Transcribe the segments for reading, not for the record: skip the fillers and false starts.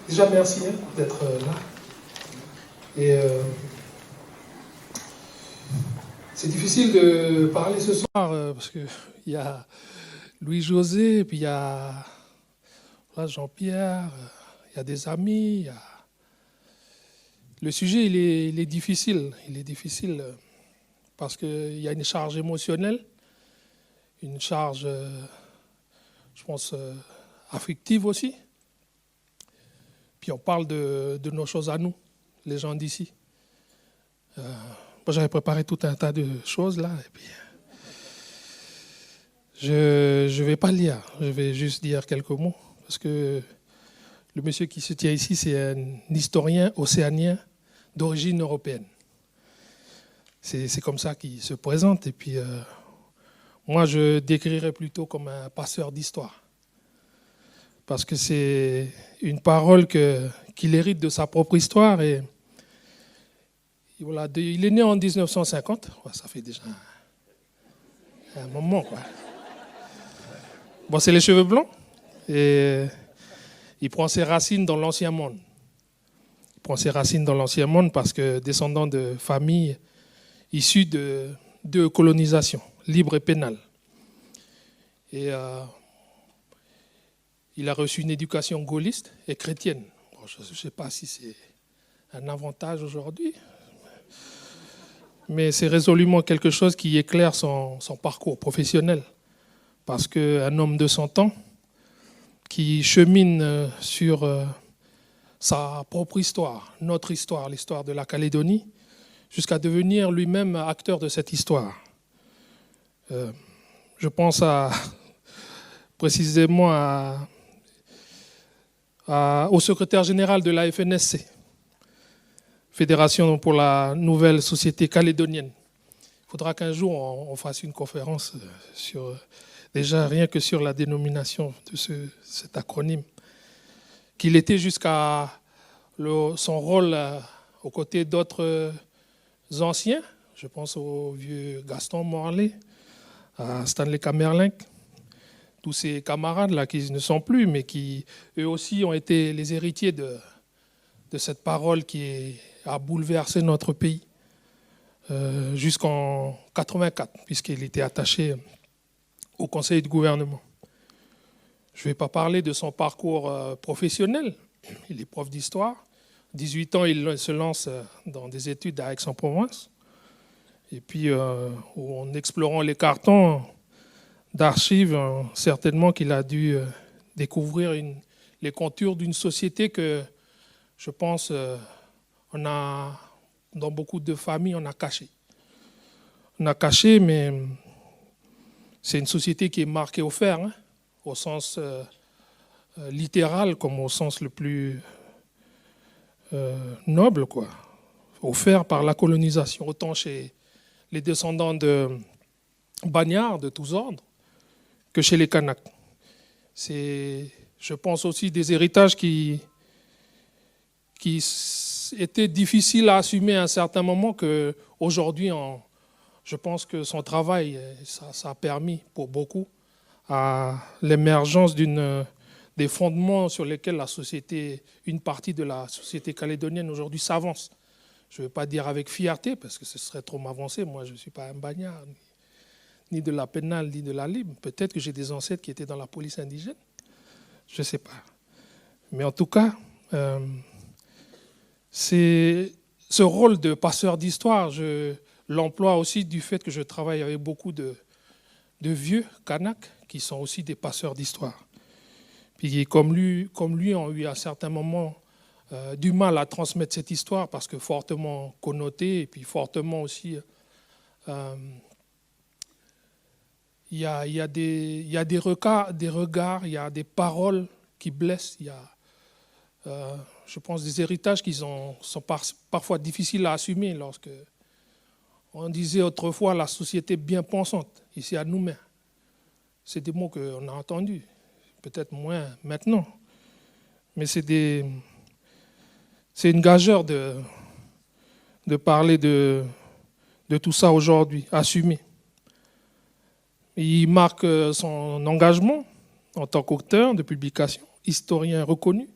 Déjà, merci d'être là. Et c'est difficile de parler ce soir parce qu'il y a Louis-José, puis il y a Jean-Pierre, il y a des amis. Le sujet, il est difficile. Il est difficile parce qu'il y a une charge émotionnelle, une charge, je pense, affective aussi. Puis on parle de nos choses à nous, les gens d'ici. Moi, j'avais préparé tout un tas de choses là. Et puis, je ne vais pas lire, je vais juste dire quelques mots. Parce que le monsieur qui se tient ici, c'est un historien océanien d'origine européenne. C'est comme ça qu'il se présente. Et puis, moi, je décrirais plutôt comme un passeur d'histoire. Parce que c'est une parole qu'il hérite de sa propre histoire. Et voilà, il est né en 1950. Ça fait déjà un moment, quoi. Bon, c'est les cheveux blancs. Et il prend ses racines dans l'ancien monde. Il prend ses racines dans l'ancien monde parce que descendant de familles issues de colonisation, libre et pénale. Et il a reçu une éducation gaulliste et chrétienne. Bon, je ne sais pas si c'est un avantage aujourd'hui, mais c'est résolument quelque chose qui éclaire son parcours professionnel. Parce qu'un homme de 100 ans qui chemine sur sa propre histoire, notre histoire, l'histoire de la Calédonie, jusqu'à devenir lui-même acteur de cette histoire. Je pense précisément au secrétaire général de la FNSC, Fédération pour la nouvelle société calédonienne. Il faudra qu'un jour on fasse une conférence sur, déjà rien que sur la dénomination de cet acronyme, qu'il était jusqu'à son rôle aux côtés d'autres anciens, je pense au vieux Gaston Morley, à Stanley Kamerlingh, tous ces camarades-là qui ne sont plus, mais qui, eux aussi, ont été les héritiers de cette parole qui a bouleversé notre pays jusqu'en 84, puisqu'il était attaché au conseil de gouvernement. Je ne vais pas parler de son parcours professionnel. Il est prof d'histoire. 18 ans, il se lance dans des études à Aix-en-Provence. Et puis, en explorant les cartons d'archives, certainement qu'il a dû découvrir les contours d'une société que, je pense, dans beaucoup de familles, on a caché. On a caché, mais c'est une société qui est marquée au fer, hein, au sens littéral comme au sens le plus noble, quoi. Au fer par la colonisation, autant chez les descendants de bagnards de tous ordres que chez les Kanaks. C'est, je pense, aussi des héritages qui étaient difficiles à assumer à un certain moment, qu'aujourd'hui, je pense que son travail, ça a permis pour beaucoup à l'émergence des fondements sur lesquels la société, une partie de la société calédonienne aujourd'hui s'avance. Je ne veux pas dire avec fierté, parce que ce serait trop m'avancer. Moi, je ne suis pas un bagnard, ni de la pénale, ni de la libre. Peut-être que j'ai des ancêtres qui étaient dans la police indigène. Je ne sais pas. Mais en tout cas, c'est ce rôle de passeur d'histoire, je l'emploie aussi du fait que je travaille avec beaucoup de vieux Kanaks qui sont aussi des passeurs d'histoire. Puis comme lui ont eu à certains moments du mal à transmettre cette histoire parce que fortement connotée et puis fortement aussi il y a des regards, il y a des paroles qui blessent, il y a je pense des héritages qui sont parfois difficiles à assumer lorsque on disait autrefois la société bien pensante, ici à Nouméa. C'est des mots qu'on a entendus, peut-être moins maintenant, mais c'est une gageure de parler de tout ça aujourd'hui, assumé. Il marque son engagement en tant qu'auteur de publication. historien reconnu.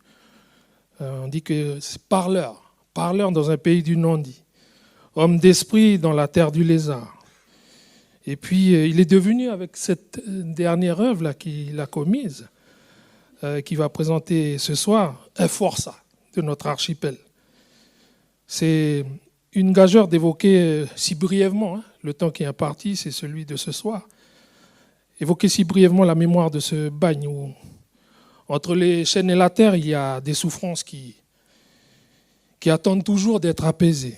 On dit que c'est parleur dans un pays du non-dit, homme d'esprit dans la terre du lézard. Et puis, il est devenu, avec cette dernière œuvre là qu'il a commise, qu'il va présenter ce soir, un forçat de notre archipel. C'est une gageure d'évoquer si brièvement, le temps qui est imparti, c'est celui de ce soir, évoquer si brièvement la mémoire de ce bagne où, entre les chaînes et la terre, il y a des souffrances qui attendent toujours d'être apaisées.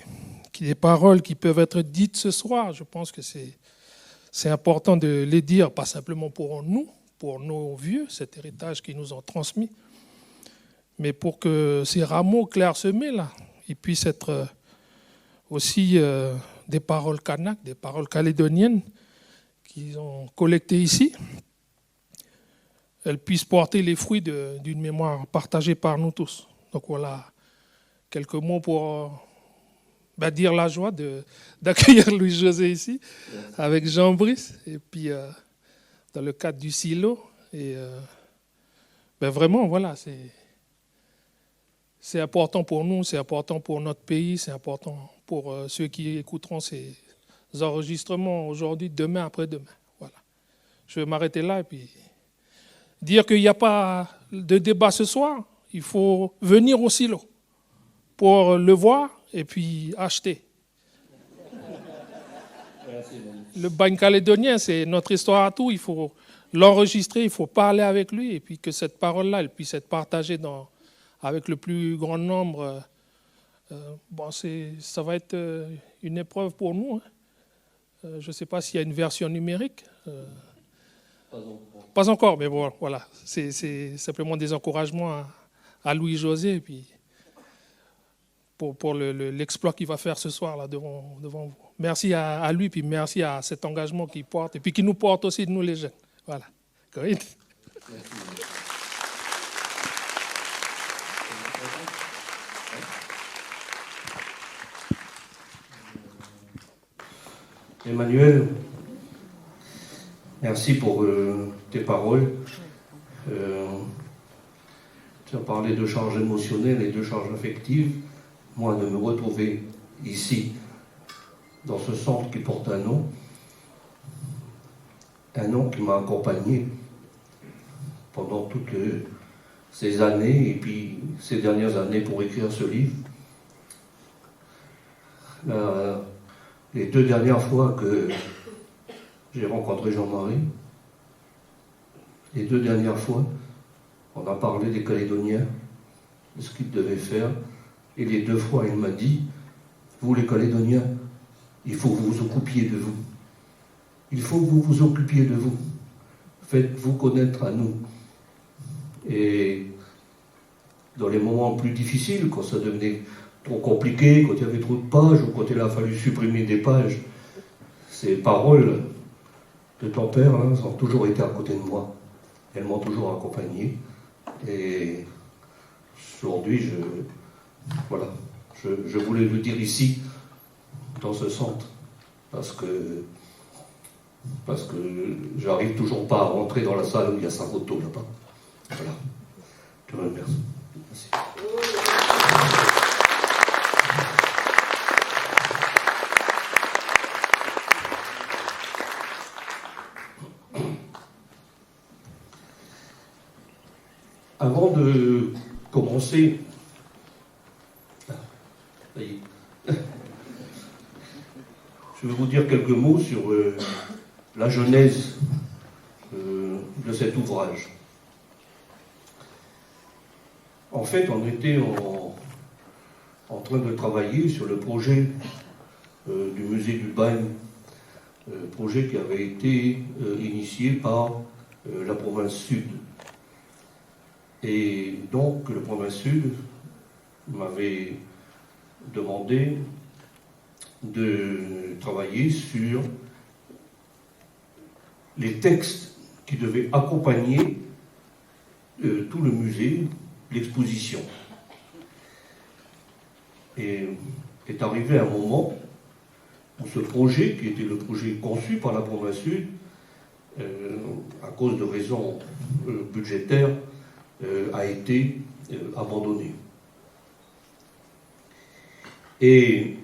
Des paroles qui peuvent être dites ce soir, je pense que c'est important de les dire, pas simplement pour nous, pour nos vieux, cet héritage qu'ils nous ont transmis, mais pour que ces rameaux clairsemés, là, ils puissent être aussi des paroles kanak, des paroles calédoniennes qu'ils ont collectées ici. Elles puissent porter les fruits d'une mémoire partagée par nous tous. Donc voilà, quelques mots pour dire la joie d'accueillir Louis-José ici, avec Jean-Brice, et puis dans le cadre du silo. Et vraiment, voilà, c'est important pour nous, c'est important pour notre pays, c'est important pour ceux qui écouteront ces enregistrements aujourd'hui, demain, après-demain. Voilà. Je vais m'arrêter là et puis dire qu'il n'y a pas de débat ce soir. Il faut venir au silo pour le voir et puis acheter. Le bagne calédonien, c'est notre histoire à tout. Il faut l'enregistrer, il faut parler avec lui et puis que cette parole-là, elle puisse être partagée avec le plus grand nombre. Ça va être une épreuve pour nous. Je ne sais pas s'il y a une version numérique. Pas encore, mais bon, voilà. C'est simplement des encouragements à Louis-José et puis pour l'exploit qu'il va faire ce soir là devant vous. Merci à lui, puis merci à cet engagement qu'il porte et puis qui nous porte aussi, nous les jeunes. Voilà. Corinne. Emmanuel, merci pour tes paroles. Tu as parlé de charge émotionnelle et de charge affective. Moi, de me retrouver ici, dans ce centre qui porte un nom qui m'a accompagné pendant toutes ces années et puis ces dernières années pour écrire ce livre. Les 2 dernières fois que j'ai rencontré Jean-Marie, les 2 dernières fois, on a parlé des Calédoniens, de ce qu'ils devaient faire, et les 2 fois, il m'a dit, vous les Calédoniens, il faut que vous vous occupiez de vous. Il faut que vous vous occupiez de vous. Faites-vous connaître à nous. Et dans les moments plus difficiles, quand ça devenait trop compliqué, quand il y avait trop de pages, ou quand il a fallu supprimer des pages, ces paroles de ton père ont toujours été à côté de moi. Elles m'ont toujours accompagné. Et aujourd'hui, je voulais le dire ici, dans ce centre, parce que j'arrive toujours pas à rentrer dans la salle où il y a sa photo là-bas. Voilà. Je te remercie. Merci. Avant de commencer, je vais vous dire quelques mots sur la genèse de cet ouvrage. En fait, on était en train de travailler sur le projet du musée du bagne, projet qui avait été initié par la province sud. Et donc, le province sud m'avait demandé de travailler sur les textes qui devaient accompagner tout le musée, l'exposition. Et est arrivé un moment où ce projet, qui était le projet conçu par la province sud, à cause de raisons budgétaires, a été abandonné. Et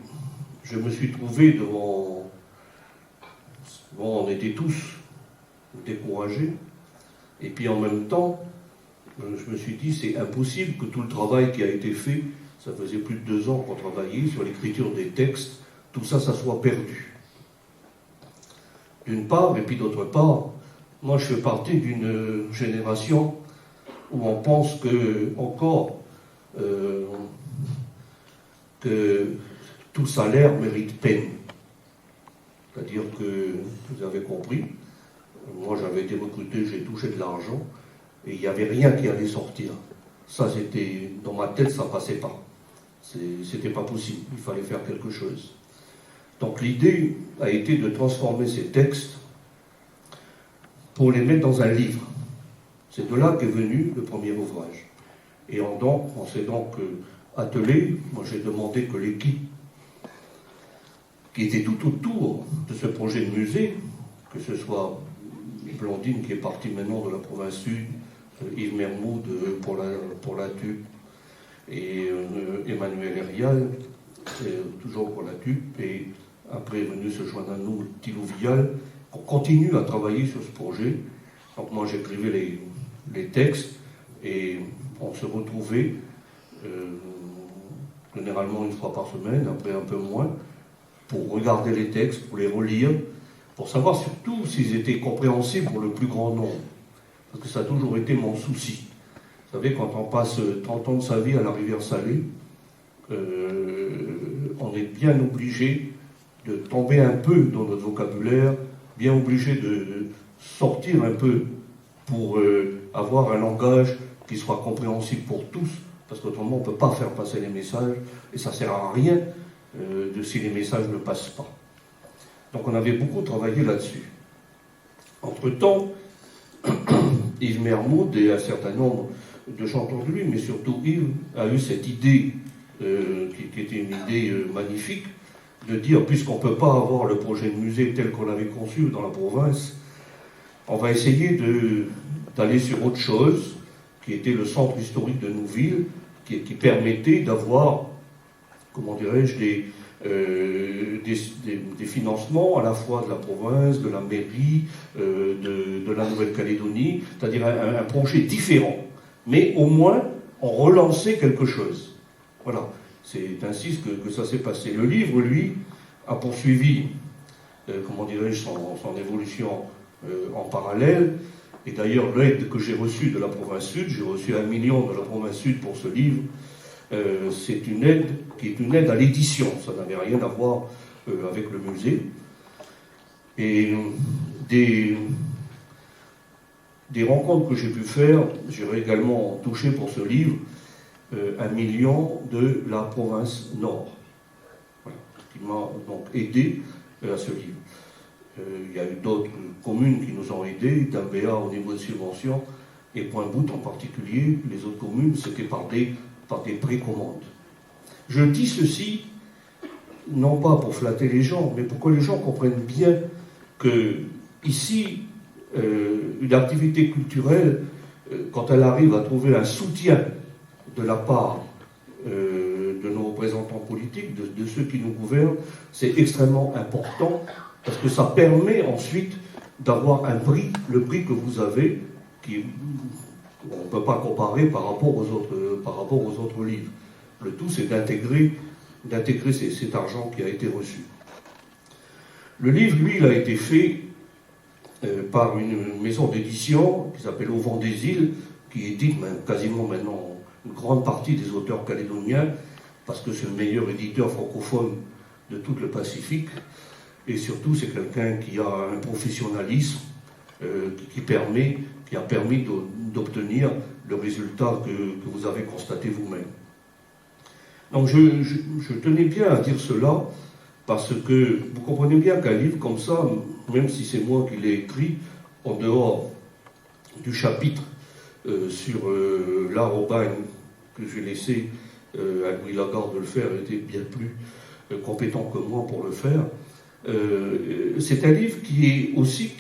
je me suis trouvé devant... Bon, on était tous découragés. Et puis en même temps, je me suis dit, c'est impossible que tout le travail qui a été fait, ça faisait plus de 2 ans qu'on travaillait sur l'écriture des textes, tout ça, ça soit perdu. D'une part, et puis d'autre part, moi je fais partie d'une génération où on pense que, encore, que tout salaire mérite peine. C'est-à-dire que, vous avez compris, moi j'avais été recruté, j'ai touché de l'argent, et il n'y avait rien qui allait sortir. Ça, c'était, dans ma tête, ça ne passait pas. C'était pas possible, il fallait faire quelque chose. Donc l'idée a été de transformer ces textes pour les mettre dans un livre. C'est de là qu'est venu le premier ouvrage. Et on s'est donc attelé, moi j'ai demandé que l'équipe qui était tout autour de ce projet de musée, que ce soit Blandine qui est partie maintenant de la province sud, Yves Mermoud pour la TUP, et Emmanuel Herial, toujours pour la TUP, et après est venu se joindre à nous Thilo Vial. On continue à travailler sur ce projet. Donc moi j'écrivais les textes et on se retrouvait généralement une fois par semaine, après un peu moins, pour regarder les textes, pour les relire, pour savoir surtout s'ils étaient compréhensibles pour le plus grand nombre. Parce que ça a toujours été mon souci. Vous savez, quand on passe 30 ans de sa vie à la rivière Salée, on est bien obligé de tomber un peu dans notre vocabulaire, bien obligé de sortir un peu pour avoir un langage qui soit compréhensible pour tous, parce qu'autrement on ne peut pas faire passer les messages, et ça ne sert à rien si les messages ne passent pas. Donc on avait beaucoup travaillé là-dessus. Entre-temps, Yves Mermoud et un certain nombre de chanteurs de lui, mais surtout Yves, a eu cette idée, qui était une idée magnifique, de dire, puisqu'on ne peut pas avoir le projet de musée tel qu'on l'avait conçu dans la province, on va essayer d'aller sur autre chose, qui était le centre historique de Nouville, qui permettait d'avoir, comment dirais-je, des financements à la fois de la province, de la mairie, de la Nouvelle-Calédonie, c'est-à-dire un projet différent. Mais au moins, on relançait quelque chose. Voilà, c'est ainsi que ça s'est passé. Le livre, lui, a poursuivi, comment dirais-je, son évolution en parallèle. Et d'ailleurs, l'aide que j'ai reçue de la province sud, j'ai reçu 1 million de la province sud pour ce livre, c'est une aide qui est une aide à l'édition. Ça n'avait rien à voir avec le musée. Et des rencontres que j'ai pu faire, j'ai également touché pour ce livre 1 million de la province nord, voilà, qui m'a donc aidé à ce livre. Il y a eu d'autres communes qui nous ont aidés, d'Ambéa au niveau de subventions, et Pointe-Boute en particulier. Les autres communes, c'était par des précommandes. Je dis ceci, non pas pour flatter les gens, mais pour que les gens comprennent bien que ici, une activité culturelle, quand elle arrive à trouver un soutien de la part de nos représentants politiques, de ceux qui nous gouvernent, c'est extrêmement important, parce que ça permet ensuite d'avoir un prix, le prix que vous avez, on ne peut pas comparer par rapport aux autres livres. Le tout, c'est d'intégrer cet argent qui a été reçu. Le livre, lui, il a été fait par une maison d'édition qui s'appelle Au Vent des Îles, qui édite quasiment maintenant une grande partie des auteurs calédoniens, parce que c'est le meilleur éditeur francophone de tout le Pacifique, et surtout c'est quelqu'un qui a un professionnalisme qui a permis d'obtenir le résultat que vous avez constaté vous-même. Donc je tenais bien à dire cela, parce que vous comprenez bien qu'un livre comme ça, même si c'est moi qui l'ai écrit, en dehors du chapitre sur l'art au bagne que j'ai laissé à Louis Lagarde de le faire, il était bien plus compétent que moi pour le faire. C'est un livre qui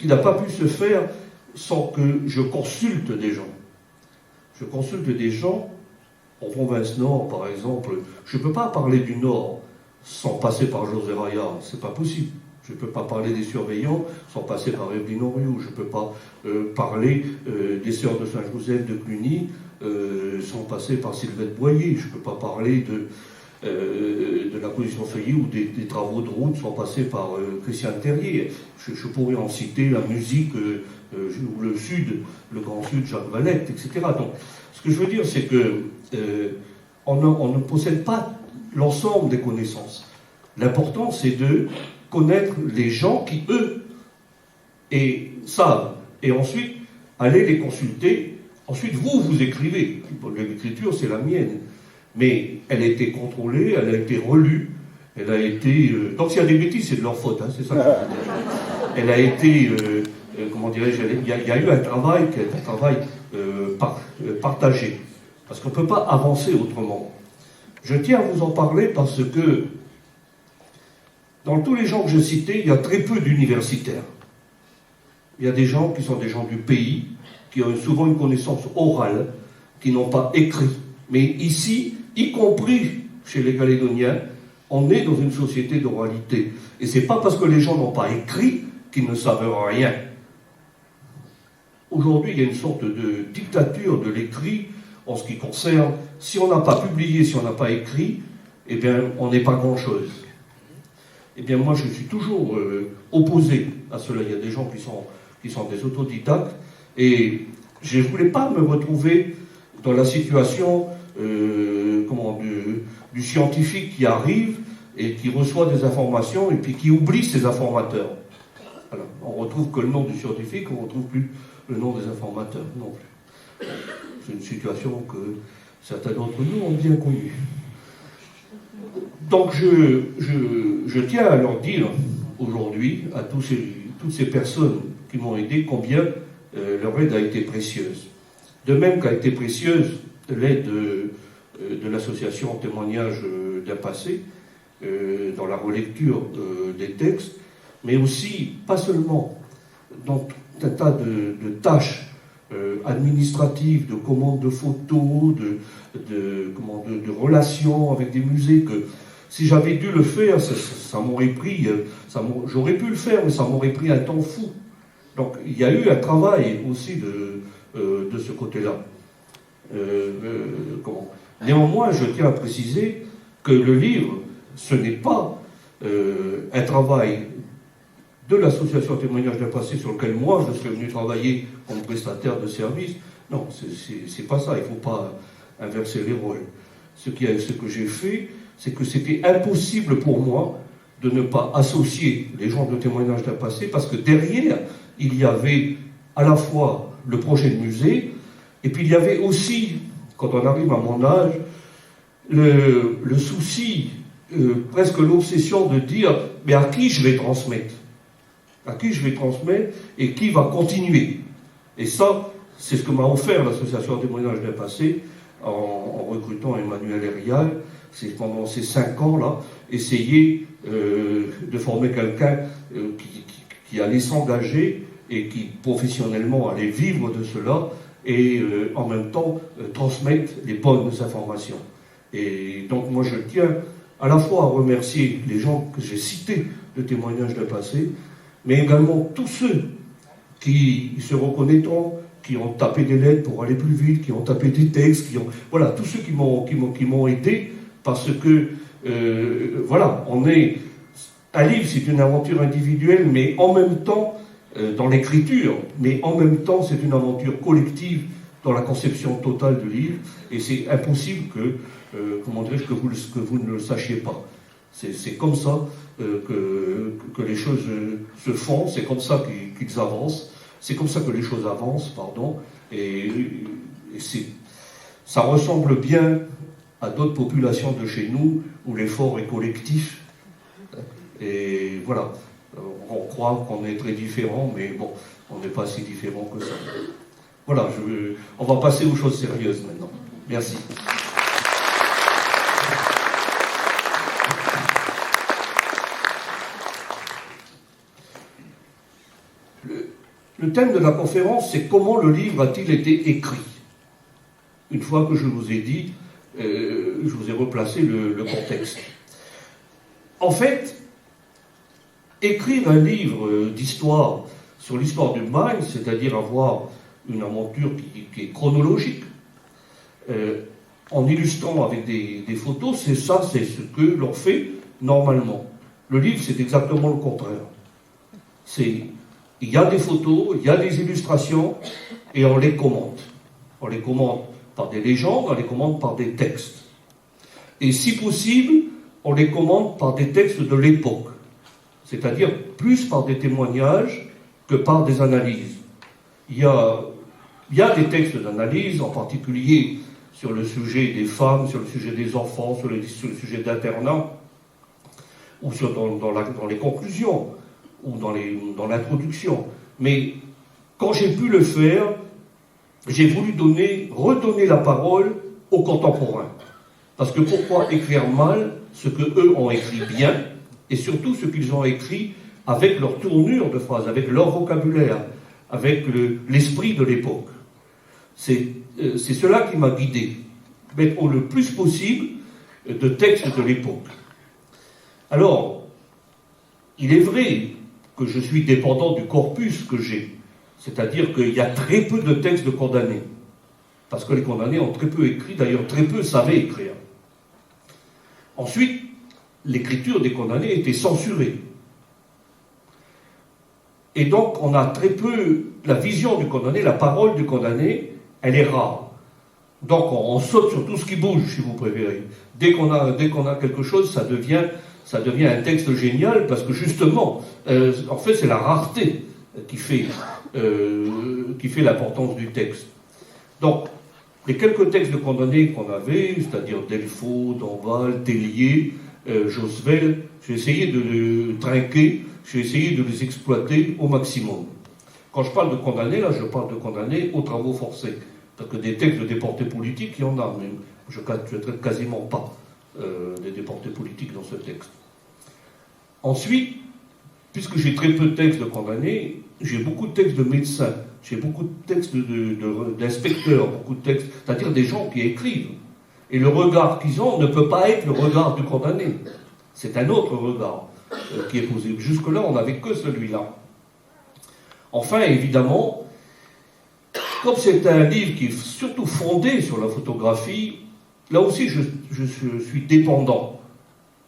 n'a pas pu se faire sans que je consulte des gens. Je consulte des gens en province Nord, par exemple. Je ne peux pas parler du Nord sans passer par José Raya, c'est pas possible. Je ne peux pas parler des surveillants sans passer par Evelyne Oriou. Je ne peux pas parler des sœurs de Saint-Joseph de Cluny sans passer par Sylvette Boyer. Je ne peux pas parler de la position Feuillet ou des travaux de route sans passer par Christiane Terrier. Je pourrais en citer la musique ou le Sud, le Grand Sud, Jacques Valette, etc. Donc, ce que je veux dire, c'est que on ne possède pas l'ensemble des connaissances. L'important, c'est de connaître les gens qui, eux, savent. Et ensuite, aller les consulter. Ensuite, vous écrivez. L'écriture, c'est la mienne. Mais elle a été contrôlée, elle a été relue, elle a été... donc s'il y a des bêtises, c'est de leur faute, hein, c'est ça que je veux dire. Elle a été... comment dirais-je, il y a eu un travail qui est un travail partagé. Parce qu'on ne peut pas avancer autrement. Je tiens à vous en parler parce que dans tous les gens que je citais, il y a très peu d'universitaires. Il y a des gens qui sont des gens du pays, qui ont souvent une connaissance orale, qui n'ont pas écrit. Mais ici, y compris chez les Calédoniens, on est dans une société d'oralité. Et ce n'est pas parce que les gens n'ont pas écrit qu'ils ne savent rien. Aujourd'hui, il y a une sorte de dictature de l'écrit en ce qui concerne, si on n'a pas publié, si on n'a pas écrit, eh bien, on n'est pas grand-chose. Eh bien, moi, je suis toujours opposé à cela. Il y a des gens qui sont des autodidactes, et je ne voulais pas me retrouver dans la situation du scientifique qui arrive et qui reçoit des informations et puis qui oublie ses informateurs. Alors, on retrouve que le nom du scientifique, on ne retrouve plus le nom des informateurs non plus. C'est une situation que certains d'entre nous ont bien connue. Donc je tiens à leur dire aujourd'hui, à toutes ces personnes qui m'ont aidé, combien leur aide a été précieuse. De même qu'a été précieuse l'aide de l'association Témoignage d'un passé, dans la relecture des textes, mais aussi, pas seulement, dans tout un tas de tâches administratives, de commandes de photos, de relations avec des musées, que si j'avais dû le faire, ça m'aurait pris, j'aurais pu le faire, mais ça m'aurait pris un temps fou. Donc il y a eu un travail aussi de ce côté-là. Néanmoins, je tiens à préciser que le livre, ce n'est pas un travail de l'association Témoignage d'un passé sur lequel moi je serais venu travailler comme prestataire de service. Non, c'est pas ça, il ne faut pas inverser les rôles. Ce que j'ai fait, c'est que c'était impossible pour moi de ne pas associer les gens de Témoignage d'un passé, parce que derrière, il y avait à la fois le projet de musée, et puis il y avait aussi, quand on arrive à mon âge, le souci, presque l'obsession de dire, mais à qui je vais transmettre ? À qui je vais transmettre et qui va continuer ? Et ça, c'est ce que m'a offert l'association Témoignage d'un passé en recrutant Emmanuel Hérial. C'est pendant ces 5 ans-là, essayer de former quelqu'un qui allait s'engager et qui professionnellement allait vivre de cela et en même temps transmettre les bonnes informations. Et donc moi je tiens à la fois à remercier les gens que j'ai cités de Témoignages d'un passé, mais également tous ceux qui se reconnaîtront, qui ont tapé des lettres pour aller plus vite, qui ont tapé des textes, voilà, tous ceux qui m'ont aidé, parce que voilà, un livre, c'est une aventure individuelle, mais en même temps dans l'écriture, mais en même temps c'est une aventure collective dans la conception totale du livre, et c'est impossible que vous ne le sachiez pas. C'est comme ça que les choses se font, c'est comme ça qu'ils avancent, c'est comme ça que les choses avancent, pardon, et ça ressemble bien à d'autres populations de chez nous, où l'effort est collectif, et voilà, on croit qu'on est très différents, mais bon, on n'est pas si différents que ça. Voilà, on va passer aux choses sérieuses maintenant. Merci. Le thème de la conférence, c'est comment le livre a-t-il été écrit ? une fois que je vous ai dit, je vous ai replacé le contexte. En fait, écrire un livre d'histoire sur l'histoire du Maine, c'est-à-dire avoir une aventure qui est chronologique, en illustrant avec des photos, c'est ce que l'on fait normalement. Le livre, c'est exactement le contraire. Il y a des photos, il y a des illustrations, et on les commente. On les commente par des légendes, on les commente par des textes. Et si possible, on les commente par des textes de l'époque, c'est-à-dire plus par des témoignages que par des analyses. Il y a des textes d'analyse, en particulier sur le sujet des femmes, sur le sujet des enfants, sur le sujet d'internat, ou dans les conclusions, ou dans l'introduction. Mais quand j'ai pu le faire, j'ai voulu redonner la parole aux contemporains. Parce que pourquoi écrire mal ce que eux ont écrit bien, et surtout ce qu'ils ont écrit avec leur tournure de phrase, avec leur vocabulaire, avec l'esprit de l'époque. C'est cela qui m'a guidé, mettre le plus possible de textes de l'époque. Alors, il est vrai que je suis dépendant du corpus que j'ai, c'est-à-dire qu'il y a très peu de textes de condamnés, parce que les condamnés ont très peu écrit, d'ailleurs très peu savaient écrire. Ensuite, l'écriture des condamnés était censurée. Et donc, on a très peu la vision du condamné, la parole du condamné, elle est rare. Donc, on saute sur tout ce qui bouge, si vous préférez. Dès qu'on a quelque chose, ça devient un texte génial, parce que justement, en fait, c'est la rareté qui fait l'importance du texte. Donc, les quelques textes de condamnés qu'on avait, c'est-à-dire Delfaux, Danval, Tellier, Josvel, j'ai essayé de les trinquer, j'ai essayé de les exploiter au maximum. Quand je parle de condamnés, là, je parle de condamnés aux travaux forcés. Parce que des textes de déportés politiques, il y en a, mais je ne traite quasiment pas des déportés politiques dans ce texte. Ensuite, puisque j'ai très peu de textes de condamnés, j'ai beaucoup de textes de médecins, j'ai beaucoup de textes d'inspecteurs, beaucoup de textes, c'est-à-dire des gens qui écrivent. Et le regard qu'ils ont ne peut pas être le regard du condamné. C'est un autre regard qui est posé. Jusque-là, on n'avait que celui-là. Enfin, évidemment, comme c'est un livre qui est surtout fondé sur la photographie, là aussi, je suis dépendant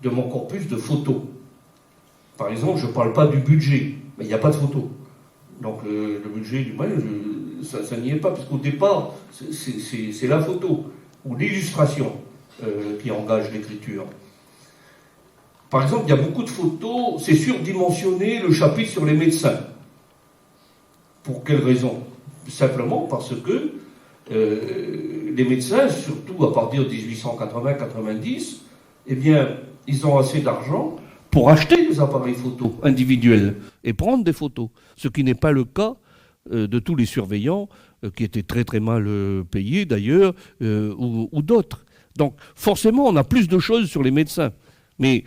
de mon corpus de photos. Par exemple, je ne parle pas du budget, mais il n'y a pas de photos. Donc le budget du Maine, ça n'y est pas, parce qu'au départ, c'est la photo ou l'illustration qui engage l'écriture. Par exemple, il y a beaucoup de photos, c'est surdimensionné le chapitre sur les médecins. Pour quelle raison ? Simplement parce que les médecins, surtout à partir de 1880-90, eh bien, ils ont assez d'argent pour acheter des appareils photo individuels et prendre des photos. Ce qui n'est pas le cas de tous les surveillants, qui étaient très très mal payés d'ailleurs, ou d'autres. Donc forcément, on a plus de choses sur les médecins. Mais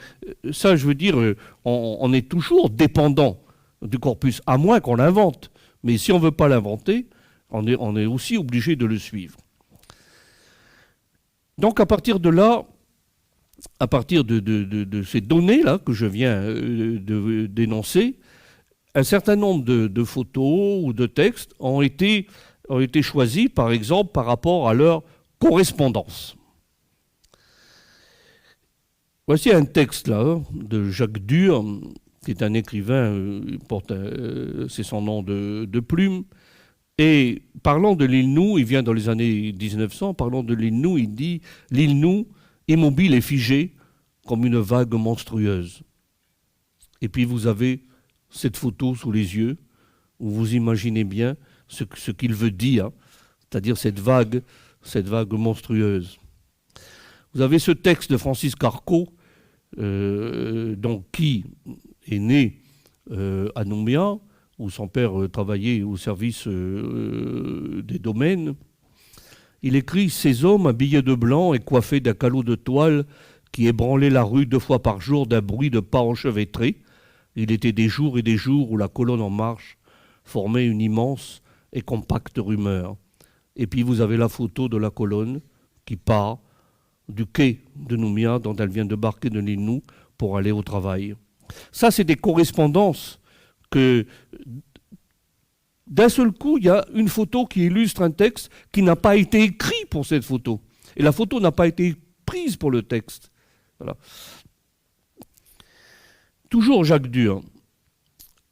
ça, je veux dire, on est toujours dépendant du corpus, à moins qu'on l'invente. Mais si on ne veut pas l'inventer, on est aussi obligé de le suivre. Donc à partir de là, à partir de ces données-là que je viens d'énoncer, un certain nombre de photos ou de textes ont été choisis, par exemple, par rapport à leur correspondance. Voici un texte là de Jacques Dur, qui est un écrivain, c'est son nom de plume, et parlant de l'île Nou, il vient dans les années 1900, parlant de l'île Nou, il dit « L'île Nou, immobile et figée, comme une vague monstrueuse. » Et puis vous avez cette photo sous les yeux, où vous imaginez bien ce qu'il veut dire, c'est-à-dire cette vague monstrueuse. Vous avez ce texte de Francis Carco, donc, qui est né à Nouméa, où son père travaillait au service des domaines. Il écrit « Ces hommes habillés de blanc et coiffés d'un calot de toile qui ébranlait la rue 2 fois par jour d'un bruit de pas enchevêtrés. Il était des jours et des jours où la colonne en marche formait une immense et compacte rumeur. Et puis vous avez la photo de la colonne qui part du quai de Nouméa, dont elle vient de débarquer de l'île Nou pour aller au travail. Ça, c'est des correspondances que, d'un seul coup, il y a une photo qui illustre un texte qui n'a pas été écrit pour cette photo. Et la photo n'a pas été prise pour le texte. Voilà. Toujours Jacques Dur.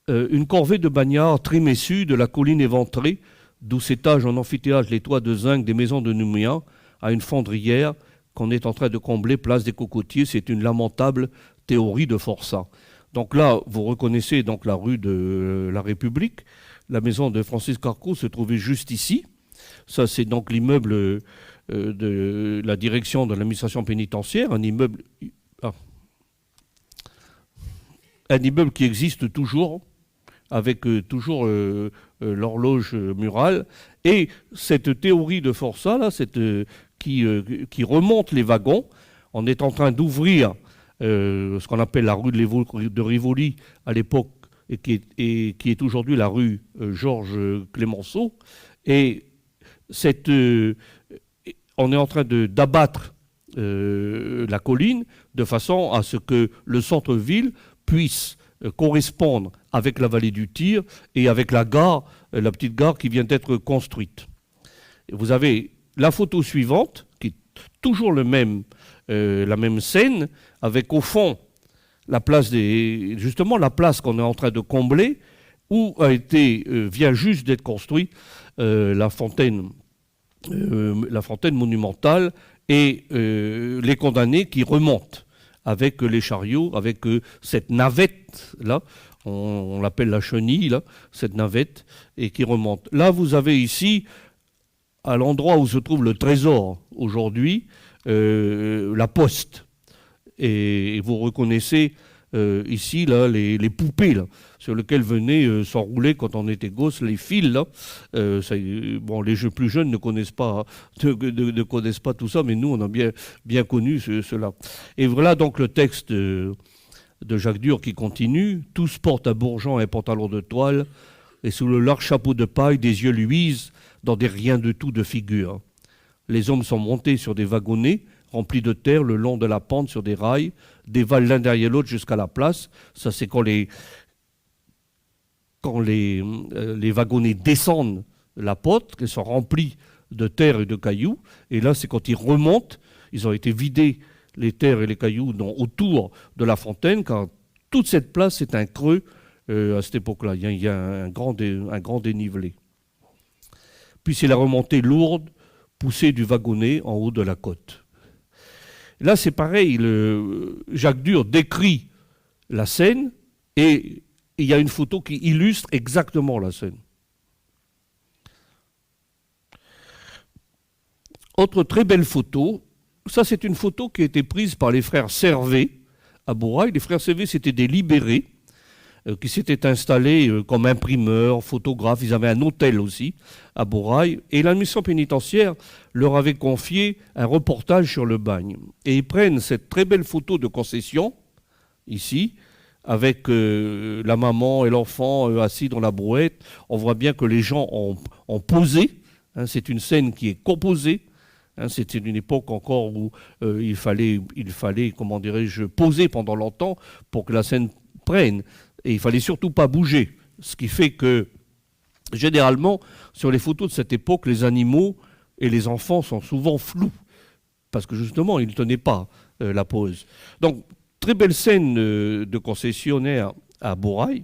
Une corvée de bagnards trémessus de la colline éventrée, d'où s'étagent en amphithéâtre les toits de zinc des maisons de Nouméa, à une fondrière qu'on est en train de combler, place des Cocotiers. C'est une lamentable théorie de Forçat. Donc là, vous reconnaissez donc la rue de la République. La maison de Francis Carco se trouvait juste ici. Ça, c'est donc l'immeuble de la direction de l'administration pénitentiaire, un immeuble qui existe toujours, avec toujours l'horloge murale. Et cette théorie de Forçat, là, qui remonte les wagons, on est en train d'ouvrir ce qu'on appelle la rue de Rivoli à l'époque, et qui est aujourd'hui la rue Georges Clémenceau. Et on est en train d'abattre la colline de façon à ce que le centre-ville puisse correspondre avec la vallée du Tir et avec la gare, la petite gare qui vient d'être construite. Et vous avez la photo suivante, qui est toujours la même scène, avec au fond justement la place qu'on est en train de combler, où vient juste d'être construite la fontaine monumentale, et les condamnés qui remontent avec les chariots, avec cette navette-là, on l'appelle la chenille, là, cette navette, et qui remonte. Là, vous avez ici, à l'endroit où se trouve le trésor aujourd'hui, la poste. Et vous reconnaissez ici là, les poupées là, sur lesquelles venaient s'enrouler quand on était gosse, les fils là. Les plus jeunes ne connaissent pas tout ça, mais nous on a bien connu cela. Et voilà donc le texte de Jacques Dur qui continue. Tous portent à Bourgeon un pantalon de toile, et sous le large chapeau de paille, des yeux luisent dans des rien de tout de figure. Les hommes sont montés sur des wagonnets remplis de terre le long de la pente sur des rails, dévalent l'un derrière l'autre jusqu'à la place. Ça, c'est quand les wagonnets descendent la pente, qu'ils sont remplis de terre et de cailloux. Et là, c'est quand ils remontent, ils ont été vidés, les terres et les cailloux, autour de la fontaine, car toute cette place, c'est un creux à cette époque-là. Il y a un grand dénivelé. Puis c'est la remontée lourde, poussée du wagonnet en haut de la côte. Là, c'est pareil, Jacques Dur décrit la scène, et il y a une photo qui illustre exactement la scène. Autre très belle photo, ça c'est une photo qui a été prise par les frères Servet à Bourail. Les frères Servet, c'était des libérés qui s'étaient installés comme imprimeurs, photographes. Ils avaient un hôtel aussi à Bourail. Et l'administration pénitentiaire leur avait confié un reportage sur le bagne. Et ils prennent cette très belle photo de concession, ici, avec la maman et l'enfant assis dans la brouette. On voit bien que les gens ont posé. Hein, c'est une scène qui est composée. Hein, c'était une époque encore où il fallait, comment dirais-je, poser pendant longtemps pour que la scène prenne. Et il ne fallait surtout pas bouger. Ce qui fait que, généralement, sur les photos de cette époque, les animaux et les enfants sont souvent flous. Parce que justement, ils ne tenaient pas la pose. Donc, très belle scène de concessionnaire à Bourail.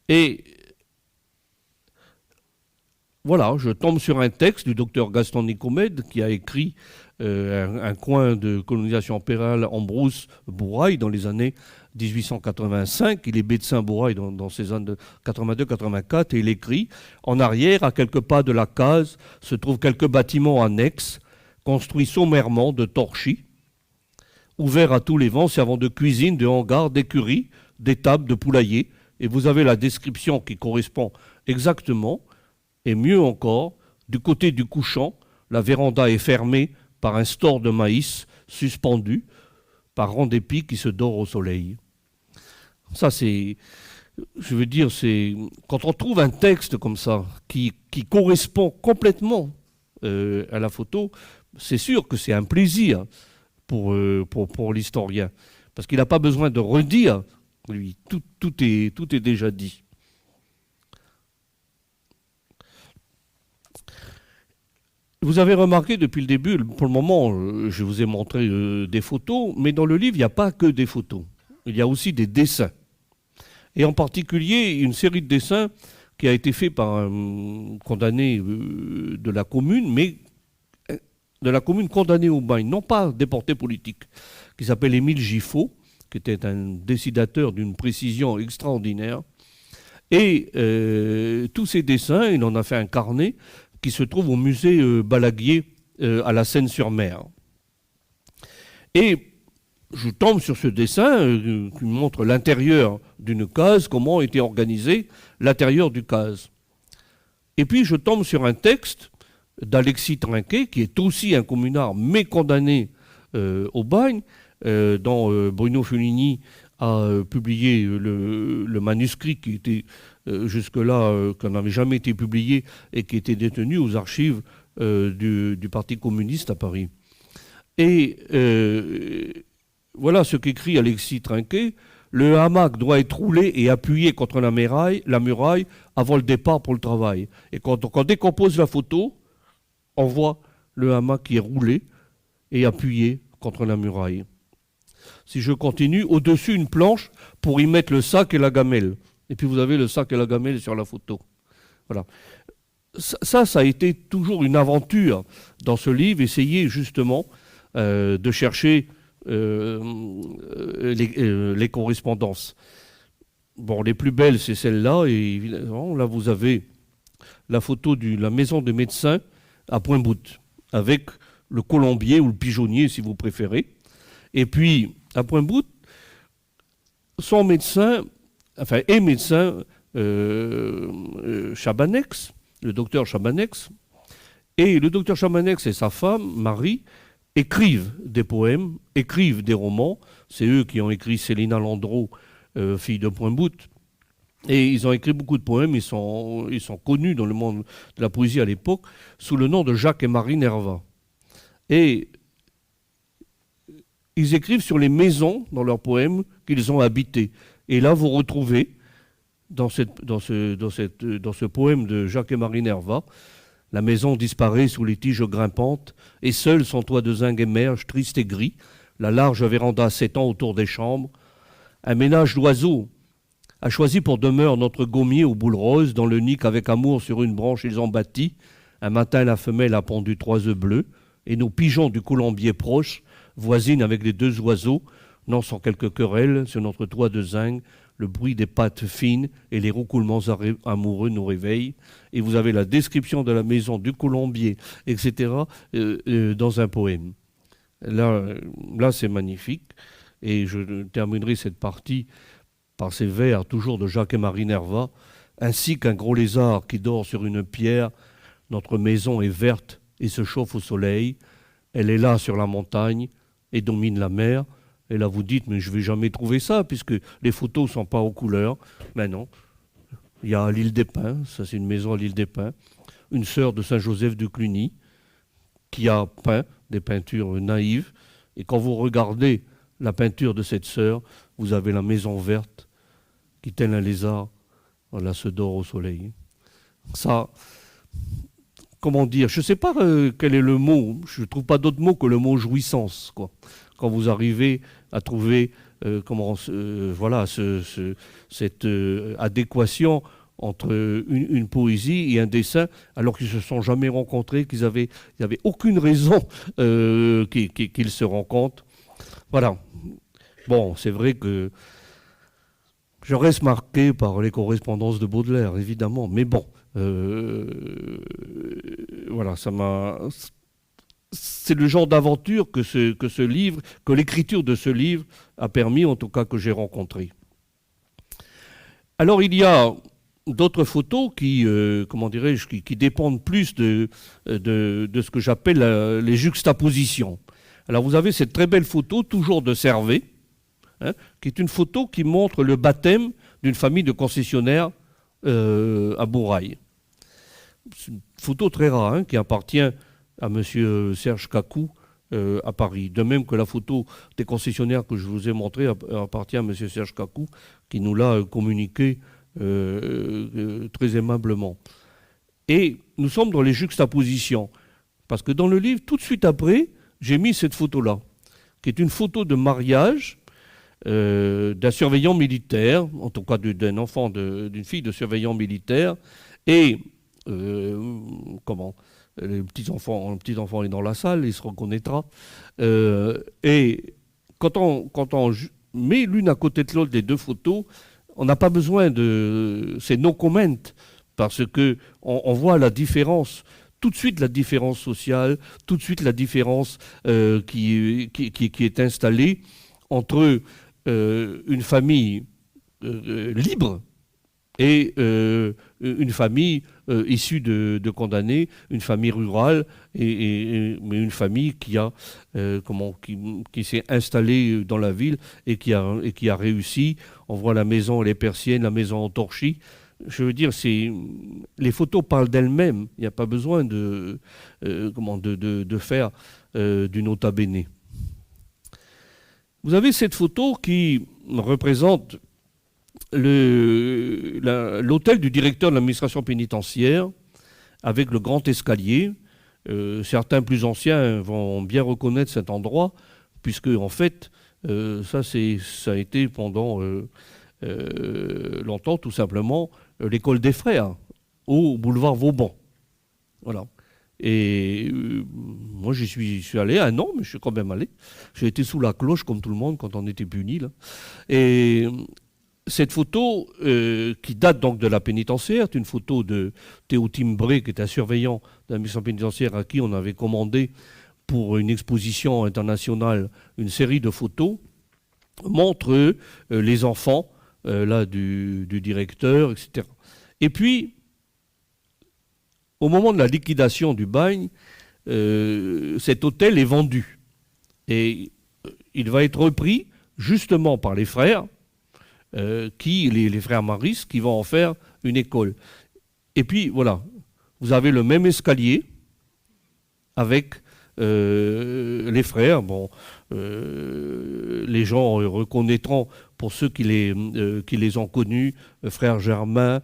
Et voilà, je tombe sur un texte du docteur Gaston Nicomède qui a écrit un coin de colonisation impériale en brousse, Bourail, dans les années 1885. Il est médecin Bourail dans ces années 82-84 et il écrit « En arrière, à quelques pas de la case, se trouvent quelques bâtiments annexes, construits sommairement de torchis, ouverts à tous les vents, servant de cuisine, de hangar, d'écurie, d'étable, de poulailler. » Et vous avez la description qui correspond exactement. Et mieux encore, du côté du couchant, la véranda est fermée par un store de maïs suspendu par rang d'épis qui se dore au soleil. Ça, c'est je veux dire, c'est quand on trouve un texte comme ça qui correspond complètement à la photo, c'est sûr que c'est un plaisir pour l'historien, parce qu'il n'a pas besoin de redire, lui, tout est déjà dit. Vous avez remarqué depuis le début, pour le moment, je vous ai montré des photos, mais dans le livre, il n'y a pas que des photos. Il y a aussi des dessins. Et en particulier, une série de dessins qui a été fait par un condamné de la commune, mais de la commune condamnée au bagne, non pas déporté politique, qui s'appelle Émile Giffot, qui était un dessinateur d'une précision extraordinaire. Et tous ces dessins, il en a fait un carnet qui se trouve au musée Balaguier à la Seine-sur-Mer. Et je tombe sur ce dessin qui montre l'intérieur d'une case, comment était organisé l'intérieur du case. Et puis je tombe sur un texte d'Alexis Trinquet, qui est aussi un communard, mais condamné au bagne, dont Bruno Fulini a publié le manuscrit qui était jusque-là, qui n'avait jamais été publié et qui était détenu aux archives du Parti communiste à Paris. Et voilà ce qu'écrit Alexis Trinquet. Le hamac doit être roulé et appuyé contre la muraille avant le départ pour le travail. Et quand on décompose la photo, on voit le hamac qui est roulé et appuyé contre la muraille. Si je continue, au-dessus une planche pour y mettre le sac et la gamelle. Et puis vous avez le sac et la gamelle sur la photo. Voilà. Ça a été toujours une aventure dans ce livre, essayer justement de chercher les correspondances. Bon, les plus belles, c'est celle-là, et évidemment, là vous avez la photo de la maison de médecin à Pointe-Boute, avec le colombier ou le pigeonnier, si vous préférez. Et puis, à Pointe-Boute, son médecin, enfin, est médecin Chabanex, le docteur Chabanex, et le docteur Chabanex et sa femme, Marie, écrivent des poèmes, écrivent des romans. C'est eux qui ont écrit Célina Landreau, fille de Pointe-Boute. Et ils ont écrit beaucoup de poèmes, ils sont connus dans le monde de la poésie à l'époque sous le nom de Jacques et Marie Nerva. Et ils écrivent sur les maisons dans leurs poèmes qu'ils ont habitées. Et là, vous retrouvez, dans ce poème de Jacques et Marie Nerva, la maison disparaît sous les tiges grimpantes, et seul son toit de zinc émerge, triste et gris, la large véranda s'étend autour des chambres. Un ménage d'oiseaux a choisi pour demeure notre gommier aux boules roses, dans le nid qu'avec amour sur une branche ils ont bâti. Un matin, la femelle a pondu 3 œufs bleus, et nos pigeons du colombier proche voisinent avec les 2 oiseaux, non sans quelques querelles, sur notre toit de zinc. Le bruit des pattes fines et les roucoulements amoureux nous réveillent. Et vous avez la description de la maison du colombier, etc., dans un poème. Là, c'est magnifique. Et je terminerai cette partie par ces vers, toujours de Jacques et Marie Nerva. Ainsi qu'un gros lézard qui dort sur une pierre, notre maison est verte et se chauffe au soleil. Elle est là sur la montagne et domine la mer. Et là, vous dites, mais je ne vais jamais trouver ça, puisque les photos ne sont pas aux couleurs. Mais non. Il y a à l'île des Pins, ça c'est une maison à l'île des Pins, une sœur de Saint-Joseph de Cluny, qui a peint des peintures naïves. Et quand vous regardez la peinture de cette sœur, vous avez la maison verte, qui, tel un lézard, voilà, se dort au soleil. Ça, comment dire, je ne sais pas quel est le mot, je ne trouve pas d'autre mot que le mot jouissance, quoi. Quand vous arrivez à trouver cette adéquation entre une poésie et un dessin, alors qu'ils ne se sont jamais rencontrés, qu'il n'y avait aucune raison qu'ils se rencontrent. Voilà. Bon, c'est vrai que je reste marqué par les correspondances de Baudelaire, évidemment, mais bon, voilà, ça m'a... C'est le genre d'aventure que ce livre, que l'écriture de ce livre a permis, en tout cas que j'ai rencontré. Alors il y a d'autres photos qui dépendent plus de ce que j'appelle les juxtapositions. Alors vous avez cette très belle photo, toujours de Servet, qui est une photo qui montre le baptême d'une famille de concessionnaires à Bourail. C'est une photo très rare, hein, qui appartient à M. Serge Kakou à Paris. De même que la photo des concessionnaires que je vous ai montrée appartient à M. Serge Kakou, qui nous l'a communiqué très aimablement. Et nous sommes dans les juxtapositions. Parce que dans le livre, tout de suite après, j'ai mis cette photo-là, qui est une photo de mariage d'un surveillant militaire, en tout cas d'un enfant, d'une fille de surveillant militaire, et le petit enfant est dans la salle, il se reconnaîtra. Et quand on met l'une à côté de l'autre les deux photos, on n'a pas besoin c'est no comment, parce que on voit la différence. Tout de suite la différence sociale, tout de suite la différence qui est installée entre une famille libre et une famille issue de condamnés, une famille rurale, mais une famille qui s'est installée dans la ville et qui a réussi. On voit la maison, les persiennes, la maison en torchis. Je veux dire, les photos parlent d'elles-mêmes. Il n'y a pas besoin de faire du nota bene. Vous avez cette photo qui représente l'hôtel du directeur de l'administration pénitentiaire avec le grand escalier. Certains plus anciens vont bien reconnaître cet endroit, puisque en fait, ça a été pendant longtemps tout simplement l'école des frères au boulevard Vauban. Voilà. Et moi, j'y suis allé 1 an, mais je suis quand même allé. J'ai été sous la cloche comme tout le monde quand on était puni, là. Et cette photo, qui date donc de la pénitentiaire, c'est une photo de Théo Timbré, qui est un surveillant de la mission pénitentiaire à qui on avait commandé pour une exposition internationale une série de photos, montre les enfants du directeur, etc. Et puis, au moment de la liquidation du bagne, cet hôtel est vendu. Et il va être repris justement par les frères, les frères Maris, qui vont en faire une école. Et puis, voilà, vous avez le même escalier avec les frères. Bon, les gens reconnaîtront, pour ceux qui les ont connus, frère Germain,